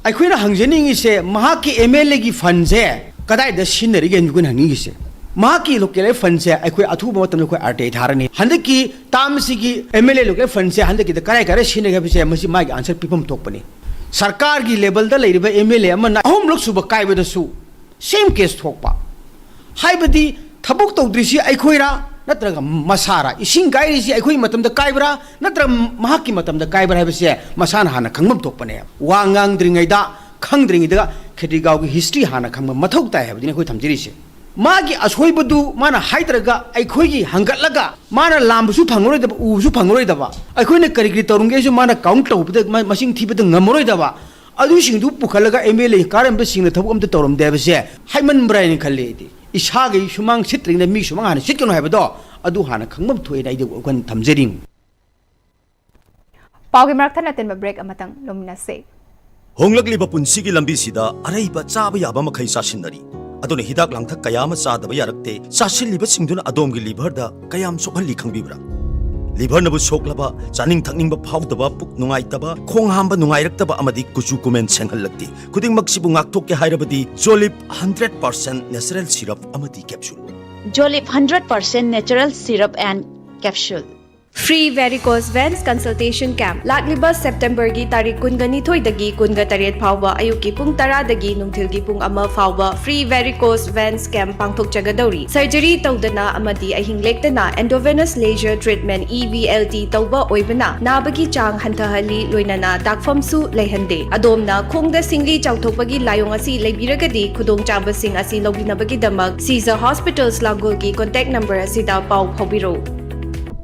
अखोइना हंगजनिंग से महाकी MLA की fund से कदाई the सिनरिगे नुगन hanging से महाकी local fund से अखोइ अथुब मतम अखोइ RTI थारनी हंदकी तामसी की MLA local fund से हंदकी the कराय कराय सिनगे बिसे मसी मागी आंसर पिपम तोकपनी सरकार की लेवल द लेरिबा एमएलए अमना अहोम लोक सुब कायबदसु सेम केस थोकपा हाइबदी थबुक तौद्रिसी अखोइरा नत्रगा मसारा इसिंग गाइरिसी अखोइ मतम द कायबरा नत्र महाकी मतम द कायबरा हाइबसे मसाना हाना खंगम तोकपने वांगांग द्रिंगैदा खंगद्रिंगैदा खेटिगाव की हिस्ट्री हाना खंगम मथौ ताय हाबदिने अखोइ थमजिरिसे मागी असोइबदु माना हाइद्रगा अखोइगी हंगतलगा माना लांबसु फंगरोइदबा उबसु फंगरोइदबा अखोइने करिकरि तरुंगेसु माना count तौबद मसिंग थीबद ngमरोइदबा अदुसिंदु पुखलगा MLA कारमबे सिंगना थबक अमते तौरमदेबसे hymen Bryan खल्लेदि इसागी Sumang सित्रिंग मी सुमांग हाना सित्कनो हाइबदो अदु हाना खंगम थोइना इदु गन थमजरिंग पाउगी मरथन अतेन ब्रेक अमतंग लोमिनासे होंगलगलिबा पुंसिगी लंबीसिदा अरैबा चाबा याबा मखै सासिनरी अदुने हिदाक लांथक कयाम चादबा यारक्ते सासिलिबा सिंगदुना अदोमगी लिभरदा कयाम सोखली खंगबिब्रा लिभर नबु सोखलबा चानिंग थकनिंग फाउदबा पुक नुंगाइतबा खोंग हांबा नुंगाइरक्तबा अमदि कुचु कुमेन सेंगहलक्ति खुदिंग मक्सिबु ngakthokke hairabadi Jolip 100% natural syrup amadi capsule Jolip 100% natural syrup and capsule Free varicose veins consultation camp Lakliba September gi tarik kungani thoi dagi kunga tariat phawba ayuki pung tara dagi nungthil gi pung ama phawba free varicose veins camp pangthok chagadori surgery tawdana amadi ahing lektana endovenous laser treatment EVLT tawba oibana nabagi chang hantahali loinana dakfam su leihande adomna khongda singli chawthokpagi layong asi leibiragadi khudong chaba sing asi lobinabagi damak Caesar Hospitals Lagol gi contact number asida pau phobiro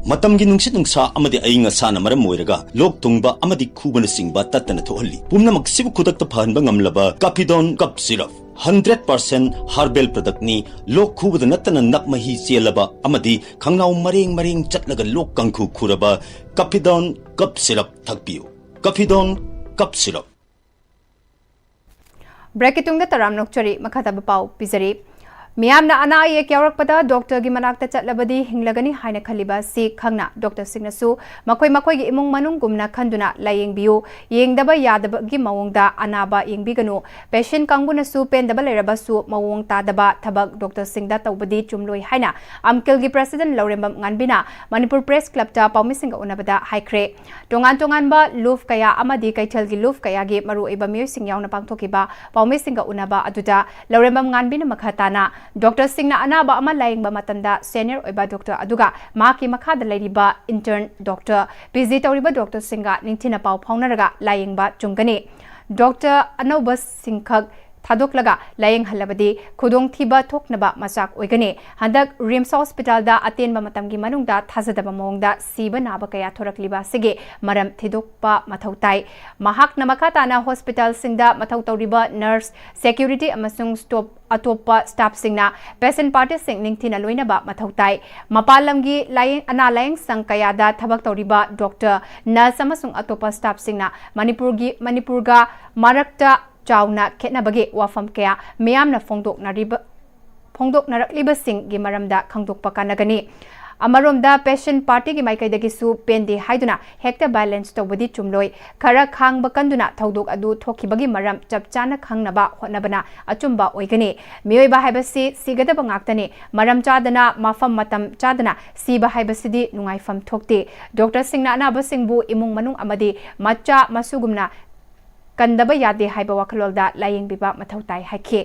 मतमगी नुंगसित नुंगसा अमदि अइंग साना मरम मोइरगा लोक तुंगबा अमदि खुबन सिंगबा तत्तन थोहल्ली पुमनमक सिबु खुदक फहनबा ngamlaba Capidon Cup Syrup 100% herbal product ni lok khubada natana nakmahi chelaba amadi khangnaw mareng mareng chatlaga lok kangkhu khuraba Capidon Cup Syrup thakpiu Capidon Cup Syrup Break itung da taram nokchari makata pau pizari मियामना अना अयेक यावरकपदा doctor की मनाक्ता चटलबदी हिंगलगनी हाइना खलिबा सि खंगना doctor सिंगनसु मखोय मखोय गी इमुंग मनुंग गुमना खंदुना लायेंगबियु येंगदबा यादबगी मवोंगदा अनाबा येंगबिगनु patient कांगुनसु पेंदबा लेरबसु मवोंग तादबा थबक doctor सिंगदा तौबदी चुमलोय हाइना अमकिल की president Laurembam nganbina Manipur press club ता पाउमिसिंग उनबदा हाइख्रे तोंगान तोंगानबा लूफ कया अमदी कैथल की लूफ कया गी मरु एबा मियोसिंग यावना पांगथोकिबा पाउमिसिंग उनबा अदुदा लौरेंबम nganbina मखाताना डॉक्टर सिंगना अनाबा अमा लायंगबा मतमदा सीनियर ओइबा डॉक्टर अदुगा माकी मखादा लैरिबा इंटर्न डॉक्टर पीजी तौरिबा डॉक्टर सिंगा निंथिना पाउ फाउनरगा लायंगबा चुंगनी डॉक्टर अनौबा सिंखक थादोकलगा लायंग हलबदी खुदोंग थीबा थोकनबा मचाक ओइगनी हंदक रिम्स हॉस्पिटल दा अतेनबा मतमगी मनुंगदा थाजदबा मोंगदा सीबा नाबा कया थोरकलिबा सिगे मरम थिदोकपा मथौताई महाक नमखाताना हॉस्पिटल सिंगदा मथौ तौरिबा नर्स सिक्योरिटी अमसुंग स्टॉप अतोपा स्टाफ सिंगना पेशेंट पार्टी सिंग निंगथिना लोइनबा मथौताई मपालमगी लायंग अना लायंग संग कयादा थबक तौरिबा डॉक्टर नर्स अमसुंग अतोपा स्टाफ सिंगना मणिपुरगा मारक्ता चाउना खेतनबगे वाफम कया मियामना फोंदोकनरक्लिबसिंग मरमदा खंगदोकपा कानगनी अमरोमदा पेशेंट पार्टी की माइकैदगिसु पेंदे हाइदुना हेक्टर बैलेंस तौबदी चुमलोय खरा खांगबा कंदुना थौदोक अदु थोखिबगी मरम चपचाना खंगनबा होनबना अचुंबा ओइगनी मियोइबा हाइबसि सिगदबा ngaktani मरम चादना माफम मतम चादना सीबा हाइबसिदि नुंगाइफम थोकते डॉक्टर सिंगना अनाबसिंगबु इमुंग मनुंग अमदी मच्चा मसुगुमना कंदबा यादे हाइबा वखलोलदा लायेंगबिबा मथौताई हाइखे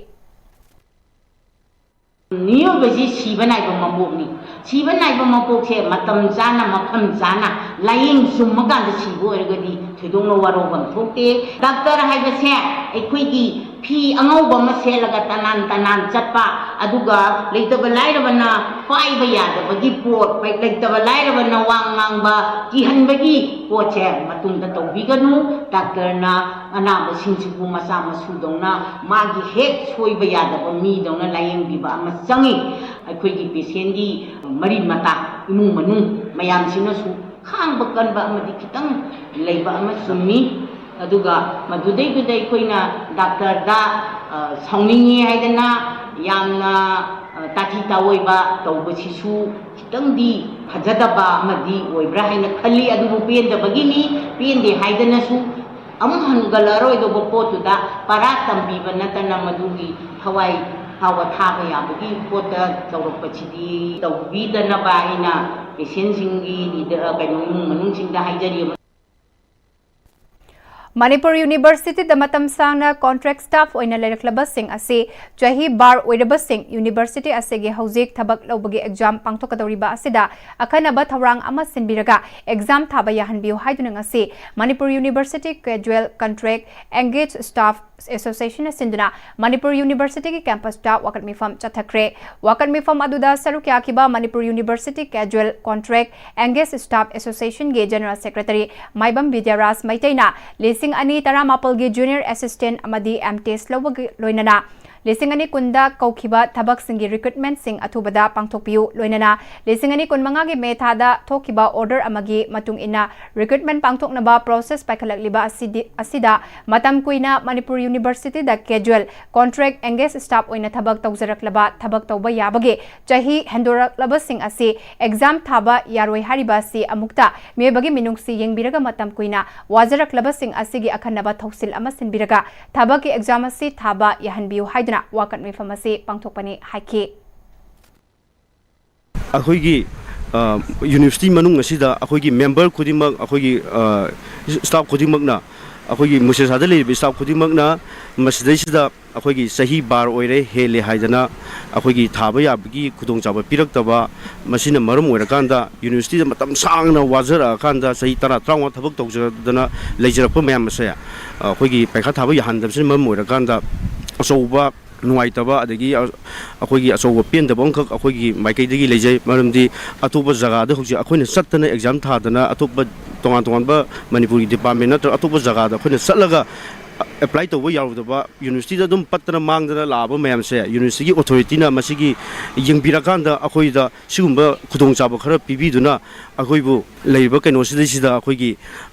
नियोबजी सीबनाइबा मम्बोकनी सीबनाइबा मम्बोकसे मतम जाना मफम जाना लायेंग सुमगांद सीबो ओरगदी थेदोंनो वारोबम थोकते डॉक्टर हाइबसे अखोइगी फी अंगौबा मसेलगा तनान तनान चटपा अदुगा लेतबा लाइरबना पाइबा यादबगी पोट लेतबा लाइरबना वांगांगबा किहनबगी पोचे मतुंगदा तौबिगनु डॉक्टरना अनाबा सिंसिबु मसा मसुदौना मागी हेक सोइबा यादबा मीदौना लायेंगबिबा अमा चंगी अखोइगी पेशेंटगी मरी मता इमुंग मनुंग मयामसिनसु खांगबा कनबा अमदि खितंग लेबा अमा सुम्मी अदुगा मदुदै कोइना डॉक्टर दा सौनिंगी हाइदना यामना ताथी ताओइबा तौबसिसु खितंगदी फजदबा अमदि ओइब्रा हाइना खल्ली अदुबु पेंदबगिनी पेंदे हाइदनासु अमुक हनगलरोइदोबो पोतुदा पारा तंबीबा नतना मदुगी थवाई हावा थाबा याबगी पोता तौरपचिदी तौबीदनबा आइना पेशेंटसिंगी लीडर कइनो इमुंग मनुंगसिंगदा हाइजरी मणिपुर यूनिवर्सिटी दमतम सांगना कॉन्ट्रैक्ट स्टाफ ओइना लेरक्लबसिंग असे चही बार ओइरबसिंग यूनिवर्सिटी असेगे हौजिक थबक लौबगे एग्जाम पांगथोकदौरिबा असिदा अखनबा थवरांग अमा सिनबिरगा एग्जाम थाबा याहनबियो हाइदुनंग असे Manipur university casual contract engage staff association सिंधुना मणिपुर यूनिवर्सिटी की कैंपस ता वकत मिफम चथखरे वकत मिफम अदुदा सरुक याखिबा Manipur university casual contract engage staff association के जनरल सेक्रेटरी माइबम विद्याराज मैतैना लिसिंग अनि तरा मापलगी जूनियर असिस्टेंट अमदी एमटेस लौबगी लोइनना लिसिंग अनि कुंदा कौखिबा थबक सिंगी रिक्रूटमेंट सिंग अथुबदा पांगथोकपियु लोइनना लिसिंग अनि कुनमंगा गे मेथादा थोकिबा ऑर्डर अमगी मतुंग इना रिक्रूटमेंट पांगथोकनबा प्रोसेस पाइखलकलिबा असिदा मतम कुइना मणिपुर यूनिवर्सिटी दा कैजुअल कॉन्ट्रैक्ट एंगेज स्टाफ ओइना थबक तौजरकलबा थबक तौबा याबगे चही हेंदोरकलबसिंग असे एग्जाम थाबा यारोय हारिबासी अमुक्ता मेबगी मिनुंगसी येंगबिरगा मतम कुइना वाजरकलबसिंग असिगी अखनबा थौसिल अमा सिनबिरगा थबक की एग्जाम असी थाबा याहनबियु हाइदना वाकत मिफम असे पांगथोकपनी हाइखे अखोइगी यूनिवर्सिटी मनुंग असिदा अखोइगी मेंबर खुदिमक अखोइगी स्टाफ खुदिमकना अखोइगी मुसेसादा लेबि स्टाफ खुदिमकना मसिदैसिदा अखोइगी सही बार ओइरे हेले हाइदना अखोइगी थाबा याबगी खुदोंचाबा पिरक्तबा मसिना मरम ओइरकांदा यूनिवर्सिटी मतम सांगना वाजरा कांदा सही तरा त्रांवा थबक तौजदना लेजरप मयाम मसे अखोइगी पैखा थाबा याहनदबसिन मरम ओइरकांदा अचौबा नुवाइतबा अदगी अखोइगी अचौबा पेंदबा अंखक अखोइगी माइकैदगी लेजै मरमदी अतोपा जगादा होजि अखोइना सत्तना एग्जाम थादना अतोपा तोंगान तोंगानबा मणिपुरी डिपार्टमेंट नत्र अतोपा जगादा अखोइना सत्लगा एप्लाई तौबा याउदबा यूनिवर्सिटी दम पत्तना मांगदना लाबा मयाम से यूनिवर्सिटी की अथॉरिटी ना मसिगी यंगबिराकांदा अखोइदा सिगुंबा खुदोंचाबा खरा पिबिदुना अखोइबु लेइबा कैनोसिदा अखोइगी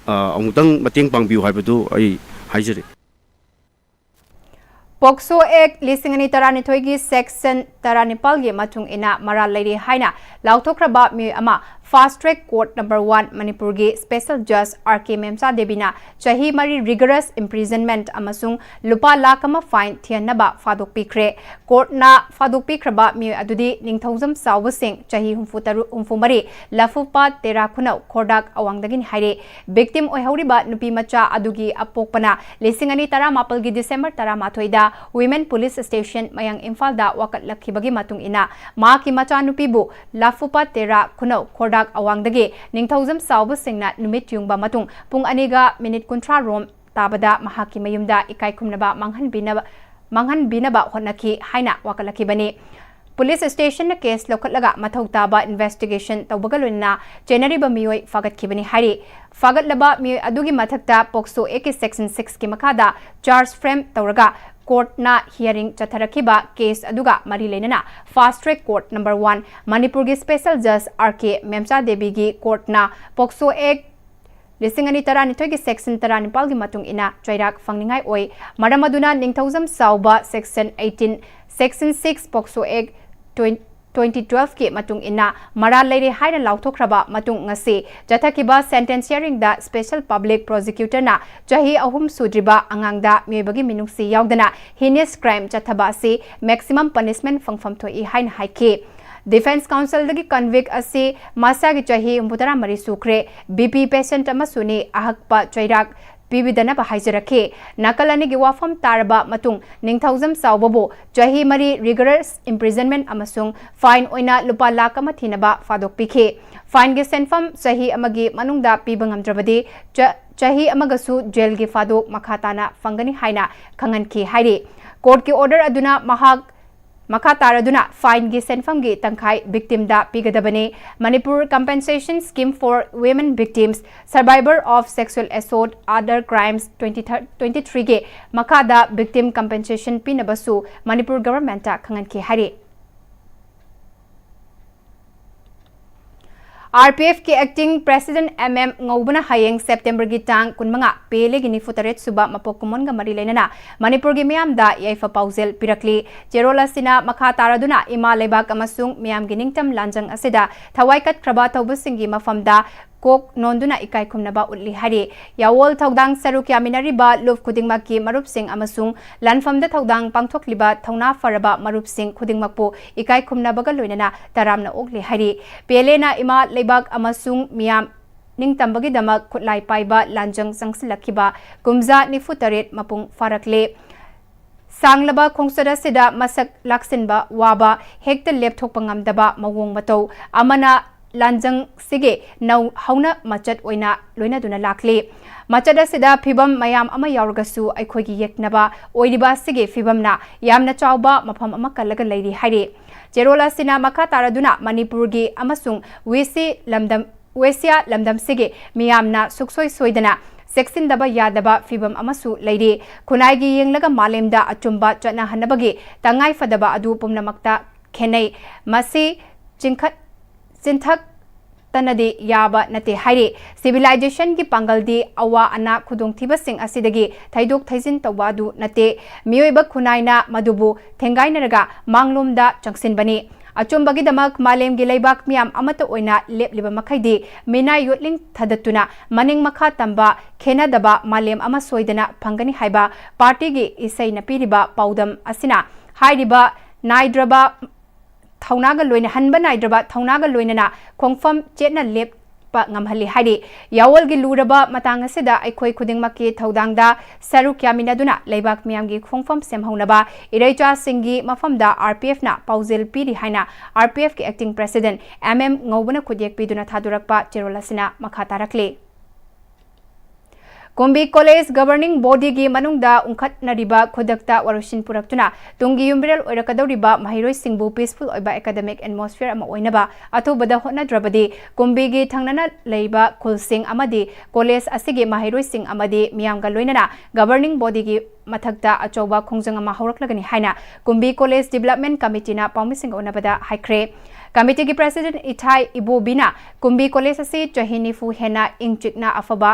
अमुतंग मतेंग पांगबिउ हाइबदु आई हाइजरे Pokso Act listing ani taranithoigi section taranipalgi matung ina maral leiri haina lauthokraba mi ama fast track court number 1 Manipurgi special judge RK Memsa Debina chahi mari rigorous imprisonment amasung lupa lakama fine thianaba fadok pikre court na fadok pikraba mi adudi ningthongzam sawsing chahi humfumari lafupa tera khunau khodak awangdagin haire victim oihoriba nupi macha adugi apokpana listing ani tara mapalgi December tara mathoida Women Police Station mayang Imphal da wakat lakhibagi matung ina ma ki macha nupibu lafupa tera khunau khodak awangdagi ningthozam sawba singna numit yungba matung pung aniga minute kuntra rom tabada mahaki mayumda ikai khumnaba manghan binaba honaki haina wakalakibani Police Station na case lokatlaga mathau taba investigation tawbagalunna January ba miyoi fagat kibani hari fagat laba miyoi adugi mathakta Pokso Act section 6 ki makada charge frame tawraga court na hearing chatharakiba case aduga mari lenana fast track court number 1 Manipurgi special judge RK Memsa Devi gi court na Pokso Act lisingani taranithoigi section taranipalgi matung ina chairak fangningai oi maramaduna ningthozam sauba section 18 section 6 Pokso Act 2012 ki matung ina maral leire haina lauthokraba matung ngasi jathakiba sentence hearing da special public prosecutor na chahi ahum sudriba angangda mebagi minungsi yaudana heinous crime chathaba si maximum punishment fangfam thoi hain haiki Defense Council dagi convict asi masa gi chahi umputara mari sukre BP patient amasuni ahakpa chairak Bibidana Bahaijarake, Nakalani Giwafam Taraba Matung, Ningthozam Saubobo, Jahi Mari rigorous imprisonment Amasung, fine oina lupa laka matinaba Fadok Pike. Fine gi senfam Jahi Amagi Manungda Pibangam Dravadi, Jahi Amagasu, Jail gi Fadok Makatana, Fangani Haina, Kangan Ki Hairi. Court ki order aduna Mahag Makataraduna fine gi senfam gi tangkai victim da pigadabane Manipur compensation scheme for women victims survivor of sexual assault other crimes 2023 ge makada victim compensation pinabasu Manipur government ta khangan ki hari RPF ki acting president MM Ngobana Hayeng September gi tang kunmanga pele gi nifutaret suba mapokumon ga mari lenana Manipur gi miam da yaifa pauzel pirakli Jerola sina makha taraduna ima lebak amasung miam gi ningtam lanjang asida thawaikat kraba thawbusingi mafamda kok nonduna ikai khumnaba utli hari yawol thaudang saruk yaminari ba luf khudingma ki marup sing amasung lanfamda thaudang pangthokliba thauna faraba marup sing khudingmakpu ikai khumnaba ga loinana taramna okli hari pelena ima lebak amasung miam ningtambagi damak khutlai paiba lanjang sangsilakiba kumza nifutaret mapung farakle Sanglaba khongsada sida masak laksinba waba hekta laptop pangamdaba mawong mato amana Lanjang sige nau hauna machat oina loina duna lakli machada sida phibam mayam ama yaurgasu aikhogi yeknaba oiriba sige phibam na yamna chawba mafam ama kalaga leiri haire Jerola sina makha taraduna Manipur gi amasung Wesia lamdam sige miyamna suksoi soidana Seksin daba yadaba phibam amasu leiri khunai gi yenglaga malemda achumba chana hanabagi tangai fadaba adu pumnamakta khenai masi Sinthak tanadi yaba nate haire civilization ki pangaldi awa ana khudong thibasing asidagi thaidok thaijin tawadu nate miyoiba khunaina madubu thengainaraga manglomda changsinbani achumbagi damak malem gi leibak miam amata oina lepliba makhaidi mina yotling thadatuna maning makha tamba khena daba malem ama soidana phangani haiba party gi isai na piriba paudam asina hairiba naidraba Thaunaga loina hanba naidraba thaunaga loinana khongfam chetna lep pa ngamhali haidi yawol gi luraba matang asida aikhoi khudingmaki thaudangda saruk yaminaduna leibak miyamgi khongfam semhaunaba iraicha singi mafamda RPF na pauzil piri haina RPF ki acting president MM Ngobana khudyak piduna thadurakpa cherolasina makhatarakle Kumbi College Governing Body gi manungda ungkhat nariba khodakta warushin puraktuna tungi yumbiral oirakadoriba mahiroi singbu peaceful oiba academic atmosphere ama oinaba athubada hotna drabadi kumbi gi thangnana leiba khulsing amadi college asigi mahiroi sing amadi miyamga loinana governing body gi mathakta achoba khongjang ama hawraklagani haina kumbi college development committee na paumising onabada haikre committee gi president Ithai Ibobina kumbi college asi chahini fu hena ingchikna afaba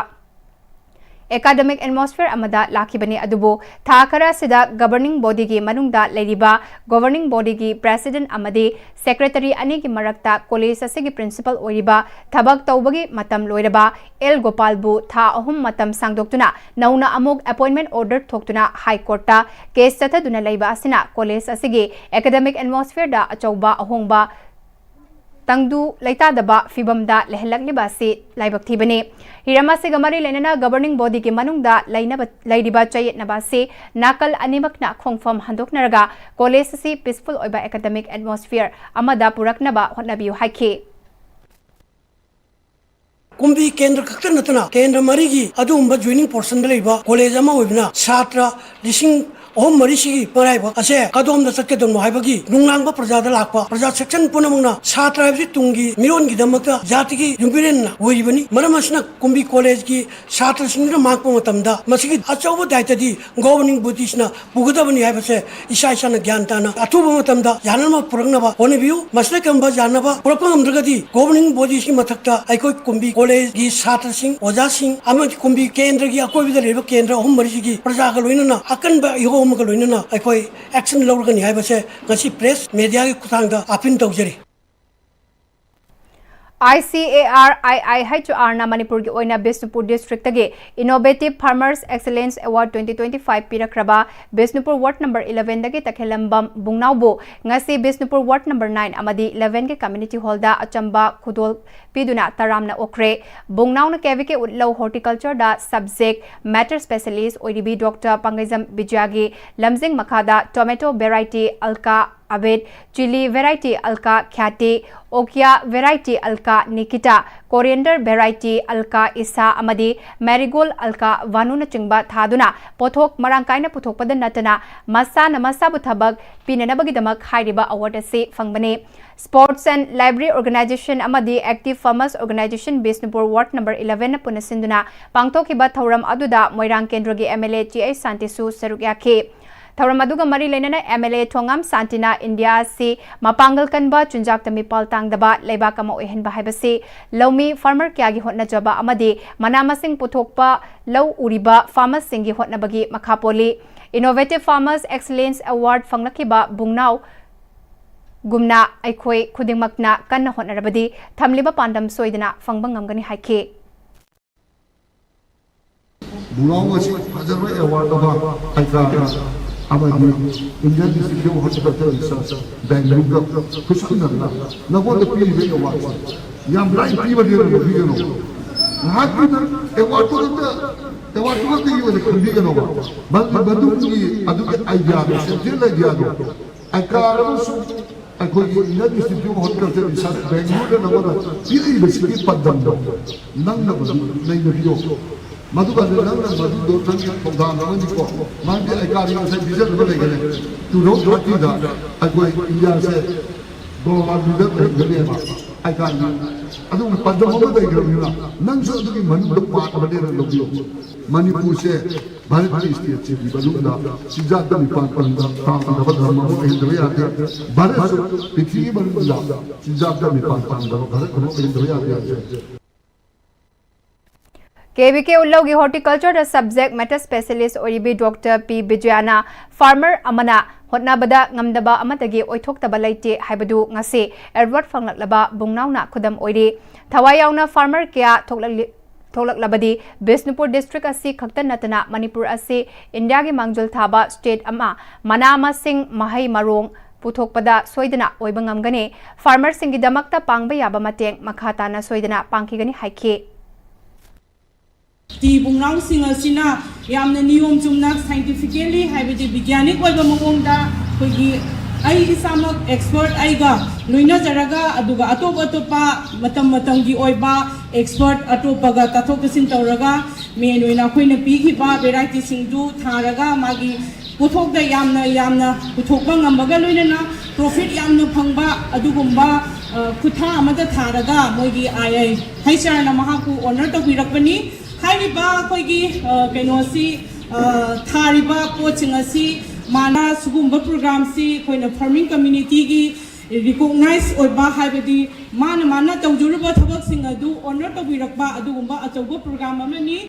academic atmosphere amada lakhibani adubu tha khara sida governing body gi manungda leiriba governing body gi president amadi secretary ani gi marakta college asigi principal oiriba thabak tawbagi matam loiraba L Gopal bu tha ahum matam sangdoktuna nauna amuk appointment order thoktuna high court ta case chathaduna leiba asina college asigi academic atmosphere da achauba ahongba Tangdu laita daba fibamda lehelakliba si laibak thibani hirama se gamari lenana governing body ki manungda lairiba chayet naba se nakal animakna khongfam handoknaraga college si peaceful oiba academic atmosphere amada puraknaba hotnabiu haike kumbi kendra khakta natana kendra marigi adumba joining portion da leiba college ama oibna chhatra lising Om Marisi Paraiba, Ase, Kadom the Sakadon Mahabagi, Nungang Praja the Lapa, Praja section Punamuna, Satra Tungi, Miron Gidamaka, Jatiki, Yubirin, Wivani, Maramasna, Kumbi College, Satra Singra Makamatamda, Masiki, Achobo Daitadi, governing Buddhishna, Bugudavani Habase, Ishashana Gantana, Atubatamda, Yanama Purangava, Onebu, Masakamba Janava, Propam Dragadi, governing Buddhish Matakta, I could Kumbi College, Satra Singh, Ozasing, Amat Kumbi Kendra, Yako with the River Kendra, Om Marisi, Praja Galwina, Akan I action Logan Habase, Gasi press, media Kutanga, Apin Togeri. ICAR na Manipur gi oina Bisnupur district age Innovative Farmers Excellence Award 2025 pirakraba Bisnupur ward number 11 dagi takhelambam bungnaubo ngasi Bisnupur ward number 9 amadi 11 ge community hall da achamba khudol piduna taramna okre bungnau na kevike utlo horticulture da subject matter specialist oiribi Dr. Pangaizam Bijagi lamjing makhada tomato variety alka Abed, chili variety alka Khyati, Okia variety alka Nikita, coriander variety alka Isa amadi, marigold alka Vanuna chingba thaduna, pothok marangkaina puthok padan natana, masa namasa buthabag, pinanabagidamak hairiba award ase fangbane. Sports and Library Organization amadi Active Farmers Organization Bisnupur Ward number 11 punasinduna, pangtokhiba thauram aduda Moirang Kendragi MLA T.A. Santisu Sarukyake. Thauramaduga Mari Lenana MLA Thongam Santina India si Mapangal Kanba Chunjak Tamipal Tangdaba Lebakama Ohen Bahibasi Lomi Farmer Kyagi Hotna Jaba Amadi Manamasing Puthokpa Low Uriba Farmers Singi Hotnabagi Makapoli Innovative Farmers Excellence Award Fanglakiba Bungnau Gumna Aikoi Kudingmakna Kanna Hotnarabadi Thamliba Pandam Soidana Fangbangam Haike Bungnau was Hazara Award of Aika Indian Institute of Hospital Research, Bangalore, Kushkunala, Nabo the P. Award. Yam right people here, you know. Not a what the what was the US Kudiganova, but Baduki, Aduka Ayado, Sentilla Diado. I can't I could Indian Institute of Hospital Research, Bangalore, and what really basically Padam. None of them made the video. Maduka the London Madu don't from the Monday I got him said visit to those Matida. I go India said go on with the I can't I don't put the moment they go none so to be Manu part of a little Manipur said Bharati State Baluna Sijata Nipan in the way Bharat the key Baluna Sijata Nipan in the way KBK Ullogi Horticulture the subject matter specialist Oribi Dr. P. Bijayana Farmer Amana Hotnabada Ngamdaba Amatagi Oitoktaba Laite Habadu Ngase Edward Fanglaba Bungnauna Kudam Oiri Tawayauna Farmer Kia Tolak Labadi Bisnupur District Asi Kaktan Natana Manipur Asi Indiagi Mangjul Thaba State Ama Manama Singh Mahai Marong Puthokpada Soidana Oibangamgane Farmer Singi Damakta Pangba Yaba Mateng Makhatana Soidana Pankigani Haike The Bungrang singer Sina, Yamna Nium Jumnak scientifically, Habiti Biganic Wabamunda, Pugi, I Samak expert Aiga, Luina Zaraga, Aduga Atopa, Matamatangi Oiba, expert Atopaga, Tatokasin Tauraga, Menuina Queen Pikiba, Variety Singdu, Taraga, Magi, Putok the Yamna, Putokanga Magaluina, Profit Yamna Pangba, Adugumba, Kuta Mata Taraga, Mogi I, Haisha Namahaku, honor to Virakani. Hariba Kogi Kenosi Tariba coaching asi Mana Sugumba program si Koina farming community recognize or Bahibadi Mana Taujuruba Tabak Singadu honor to Virakba Adumba Atogo program amani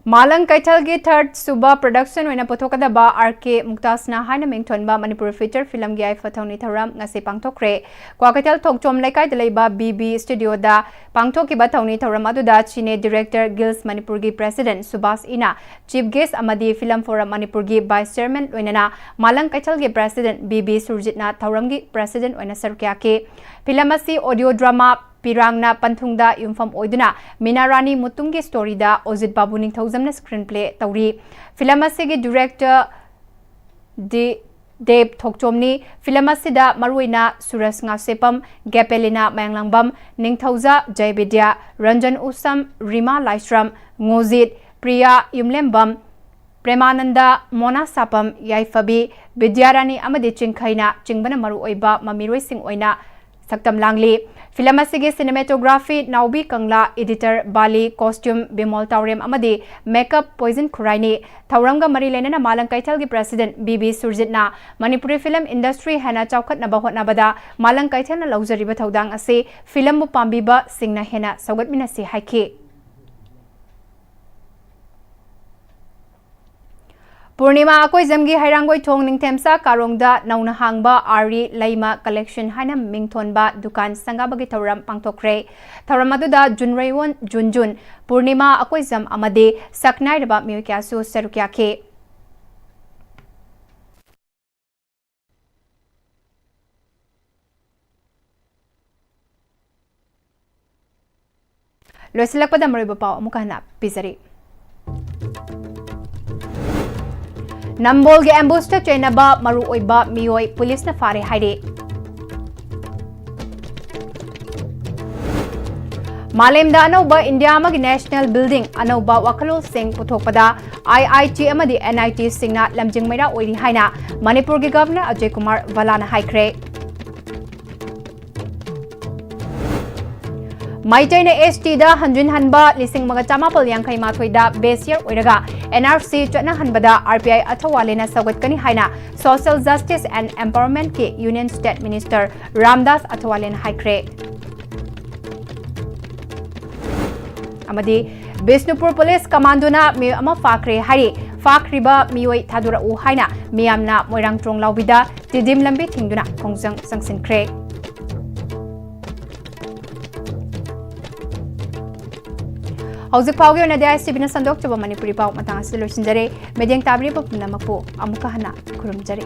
Malang Kaithalgi third suba production oina pothokadaba RK Muktasna haina mingthonba Manipur feature film gi fathauni tharam ngasi pangthokre kwa Kaital thokchom laikai dalaiba BB studio da pangthokiba thauni tharam aduda chine director Gills Manipur gi president Subhas Ina chief guest amadi film forum Manipur gi vice chairman oinana Malang Kaithalgi president BB Surjitna thauramgi president oina sarkya ke film asi audio drama Pirangna Panthungda Yumfam Oiduna Minarani Mutungi story da Ozit Babu Ningthauzamna screenplay tawri film asigi director Deb Thokchomni film asida maruina Suras Ngasepam Gapelina Mayanglangbam Ningthauza Jaividya Ranjan Usam Rima Laisram Ngozit Priya Yumlembam Premananda Mona Sapam Yaifabi Vidyarani Amadi Chingkhaina Chingbana Maru Oiba Mamiroi Sing Oina Saktam Langli Film asigi cinematography Naubi Kangla editor Bali costume Bimol Taurem amadi makeup Poison Khuraini Thauranga Mari Lenana Malang Kaithalgi president BB Surjitna Manipuri film industry hena chawkhat naba hotnabada Malang Kaithalna laujariba thaudang ase film bu pambiba singna hena saugatmina se haike Purnima akoi zamgi hairangoi thong ningthemsa karongda nauna hangba Ari Laima collection haina mingthonba dukan sangabagi thoram pangthokre thoram aduda Junraiwon Junjun Purnima akoi zam amade saknai raba miokya su sarukya ke Loisilakpada mariba pau amukana pizari Nambol ge ambush ta chainaba maru oiba mioi police na fare haire Malemda anauba India mag national building anauba wakalo sing puthokpada IIT amadi NIT singna lamjingmaira oiri haina Manipur ge governor Ajay Kumar Valana haikre Maitaina ST da hanjin hanba lising maga chamapal yangkai mathoida base year oiraga NRC chana hanbada RPI athawalena sawatkani haina Social Justice and Empowerment ke Union State Minister Ramdas Athawalen haikre amadi Bishnupur Police Commando na mi ama fakre hari fakriba mioi thadura u haina miyamna moirang trong lawbida tidim lambi thingduna khongjang sangsinkre Hauzik Paugi on Istv na sandok chaba Manipuri pau matang asilo sinjare medeng tabri pa punamapo amuka hana kurum jare